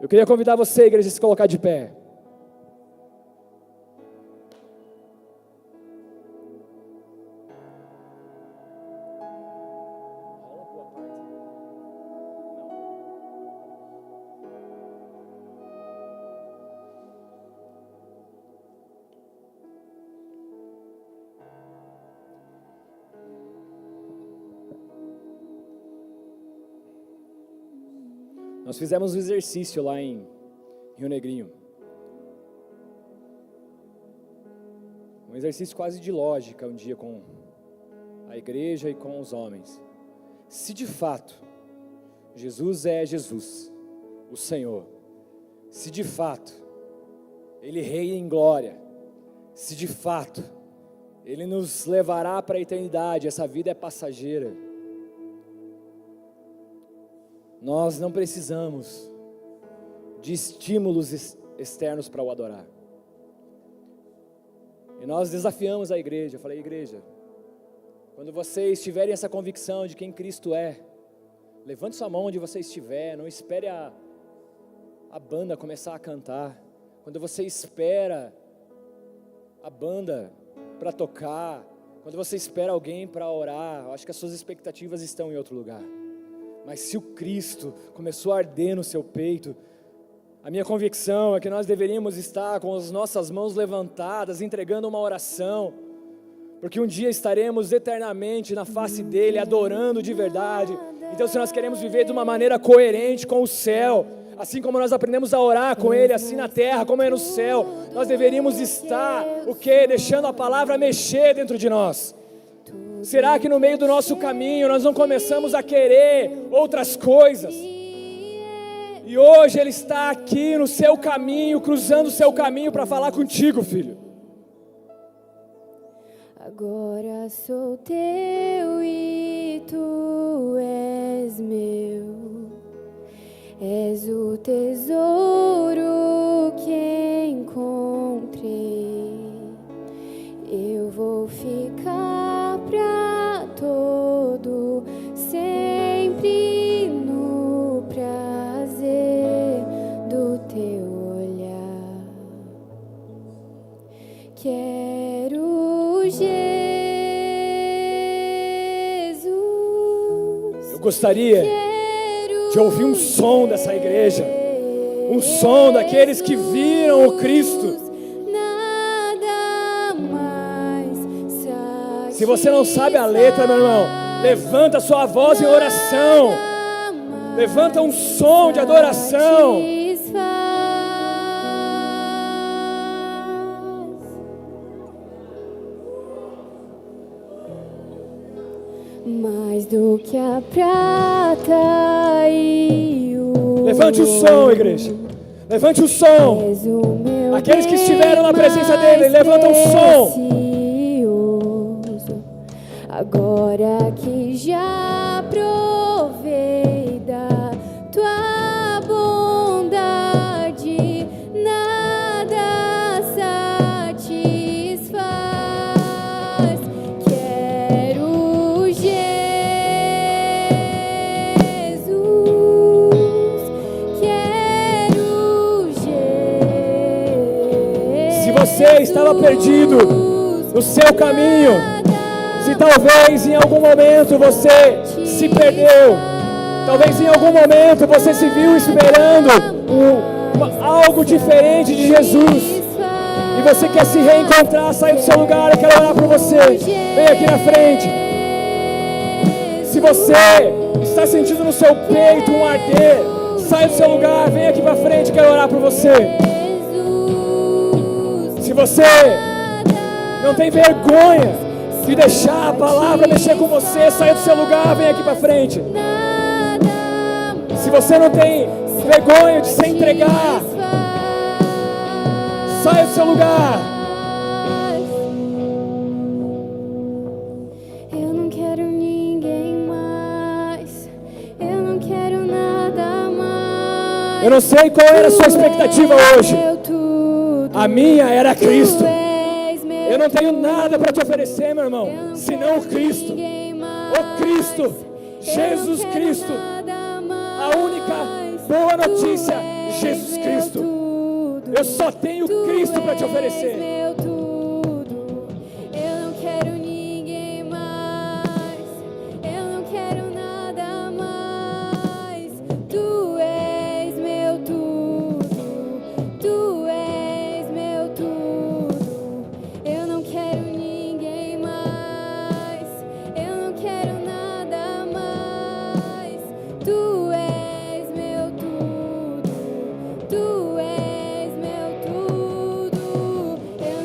B: Eu queria convidar você, igreja, a se colocar de pé. Nós fizemos um exercício lá em Rio Negrinho. Um exercício quase de lógica um dia com a igreja e com os homens. Se de fato Jesus é Jesus, o Senhor, se de fato Ele reina em glória, se de fato Ele nos levará para a eternidade, essa vida é passageira, nós não precisamos de estímulos externos para o adorar. E nós desafiamos a igreja. Eu falei: igreja, quando vocês tiverem essa convicção de quem Cristo é, levante sua mão onde você estiver, não espere a banda começar a cantar. Quando você espera a banda para tocar, quando você espera alguém para orar, eu acho que as suas expectativas estão em outro lugar. Mas se o Cristo começou a arder no seu peito, a minha convicção é que nós deveríamos estar com as nossas mãos levantadas, entregando uma oração, porque um dia estaremos eternamente na face dEle, adorando de verdade. Então, se nós queremos viver de uma maneira coerente com o céu, assim como nós aprendemos a orar com Ele, assim na terra como é no céu, nós deveríamos estar, o quê? Deixando a palavra mexer dentro de nós. Será que no meio do nosso caminho nós não começamos a querer outras coisas? E hoje Ele está aqui no seu caminho, cruzando o seu caminho para falar contigo, filho.
C: Agora sou teu e tu és meu, és o tesouro que encontrei. Eu vou ficar pra todo sempre no prazer do teu olhar. Quero Jesus.
B: gostaria de ouvir um som dessa igreja, um som daqueles que viram o Cristo. Se você não sabe a letra, meu irmão, levanta a sua voz em oração, levanta um som de adoração.
C: Mais do que a prata e o
B: Levante o som, igreja. Levante o som. Aqueles que estiveram na presença dele, levantam o som.
C: Agora que já provei da tua bondade, nada satisfaz. Quero Jesus, quero Jesus.
B: Se você estava perdido no seu caminho, se talvez em algum momento você se perdeu, talvez em algum momento você se viu esperando algo diferente de Jesus, e você quer se reencontrar, sair do seu lugar, eu quero orar por você. Vem aqui na frente. Se você está sentindo no seu peito um arder, sai do seu lugar, vem aqui para frente, eu quero orar por você. Se você não tem vergonha de deixar a palavra mexer com você, saia do seu lugar, vem aqui para frente. Se você não tem vergonha de se entregar, saia do seu lugar.
C: Eu não quero ninguém mais, eu não quero nada mais.
B: Eu não sei qual era a sua expectativa hoje. A minha era Cristo. Eu não tenho nada para te oferecer, meu irmão, senão o Cristo. O Cristo, Jesus Cristo. A única boa notícia, Jesus Cristo. Eu só tenho Cristo para te oferecer.
C: Eu não quero ninguém mais, eu não quero nada mais. Tu és meu tudo, tu és meu tudo. Eu não quero ninguém mais, eu não quero nada mais. Tu és meu tudo, tu és meu tudo. Eu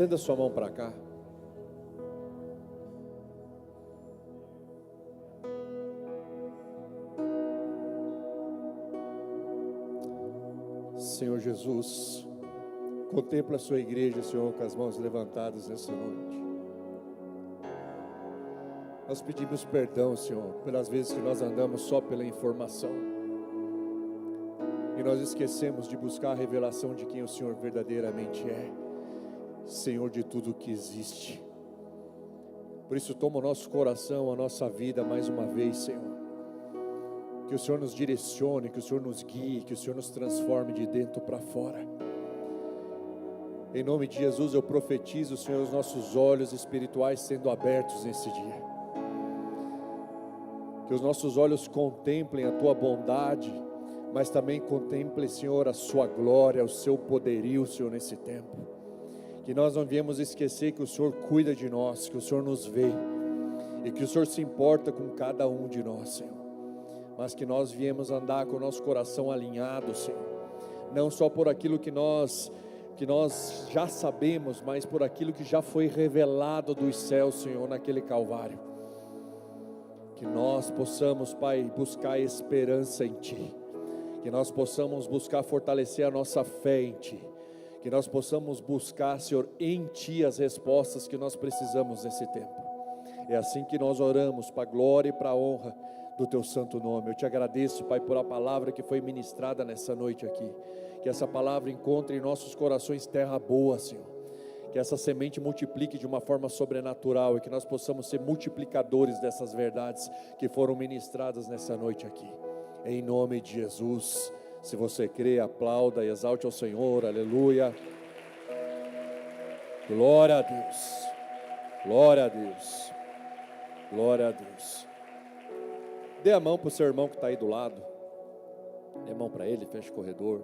A: Estenda sua mão para cá. Senhor Jesus, contempla a sua igreja, Senhor, com as mãos levantadas nessa noite. Nós pedimos perdão, Senhor, pelas vezes que nós andamos só pela informação e nós esquecemos de buscar a revelação de quem o Senhor verdadeiramente é, Senhor de tudo que existe. Por isso toma o nosso coração, a nossa vida mais uma vez, Senhor. Que o Senhor nos direcione, que o Senhor nos guie, que o Senhor nos transforme de dentro para fora. Em nome de Jesus eu profetizo, Senhor, os nossos olhos espirituais sendo abertos nesse dia. Que os nossos olhos contemplem a Tua bondade, mas também contemplem, Senhor, a Sua glória, o Seu poderio, Senhor, nesse tempo. Que nós não viemos esquecer que o Senhor cuida de nós, que o Senhor nos vê e que o Senhor se importa com cada um de nós, Senhor. Mas que nós viemos andar com o nosso coração alinhado, Senhor, não só por aquilo que nós já sabemos, mas por aquilo que já foi revelado dos céus, Senhor, naquele Calvário. Que nós possamos, Pai, buscar esperança em Ti, que nós possamos buscar fortalecer a nossa fé em Ti, que nós possamos buscar, Senhor, em Ti as respostas que nós precisamos nesse tempo. É assim que nós oramos, para a glória e para a honra do Teu santo nome. Eu Te agradeço, Pai, por a palavra que foi ministrada nessa noite aqui. Que essa palavra encontre em nossos corações terra boa, Senhor. Que essa semente multiplique de uma forma sobrenatural e que nós possamos ser multiplicadores dessas verdades que foram ministradas nessa noite aqui. Em nome de Jesus. Se você crê, aplauda e exalte ao Senhor. Aleluia. Glória a Deus. Glória a Deus. Glória a Deus. Dê a mão para o seu irmão que está aí do lado. Dê a mão para ele, feche o corredor.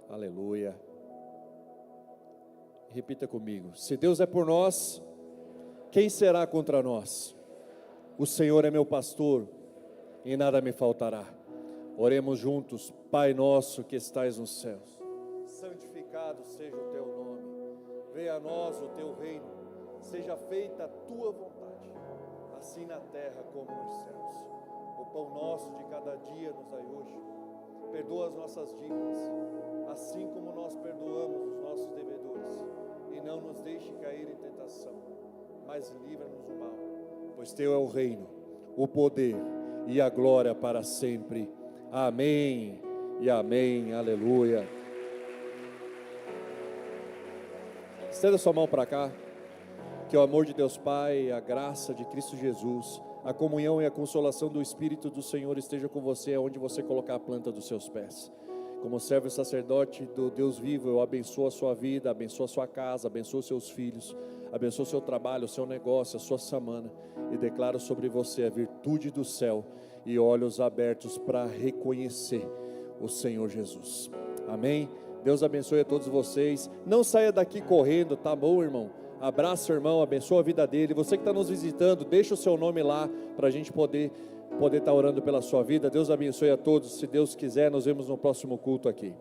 A: Aleluia. Repita comigo. Se Deus é por nós, quem será contra nós? O Senhor é meu pastor e nada me faltará. Oremos juntos. Pai nosso que estais nos céus, santificado seja o teu nome. Venha a nós o teu reino. Seja feita a tua vontade, assim na terra como nos céus. O pão nosso de cada dia nos dai hoje. Perdoa as nossas dívidas, assim como nós perdoamos os nossos devedores. E não nos deixe cair em tentação, mas livra-nos do mal. Pois teu é o reino, o poder e a glória para sempre. Amém e amém. Aleluia. Estenda sua mão para cá. Que o amor de Deus Pai, a graça de Cristo Jesus, a comunhão e a consolação do Espírito do Senhor esteja com você onde você colocar a planta dos seus pés. Como servo e sacerdote do Deus vivo, eu abençoo a sua vida, abençoo a sua casa, abençoo os seus filhos, abençoo o seu trabalho, o seu negócio, a sua semana, e declaro sobre você a virtude do céu e olhos abertos para reconhecer o Senhor Jesus. Amém? Deus abençoe a todos vocês. Não saia daqui correndo, tá bom, irmão? Abraça o irmão, abençoa a vida dele. Você que está nos visitando, deixa o seu nome lá para a gente poder estar orando pela sua vida. Deus abençoe a todos. Se Deus quiser, nos vemos no próximo culto aqui.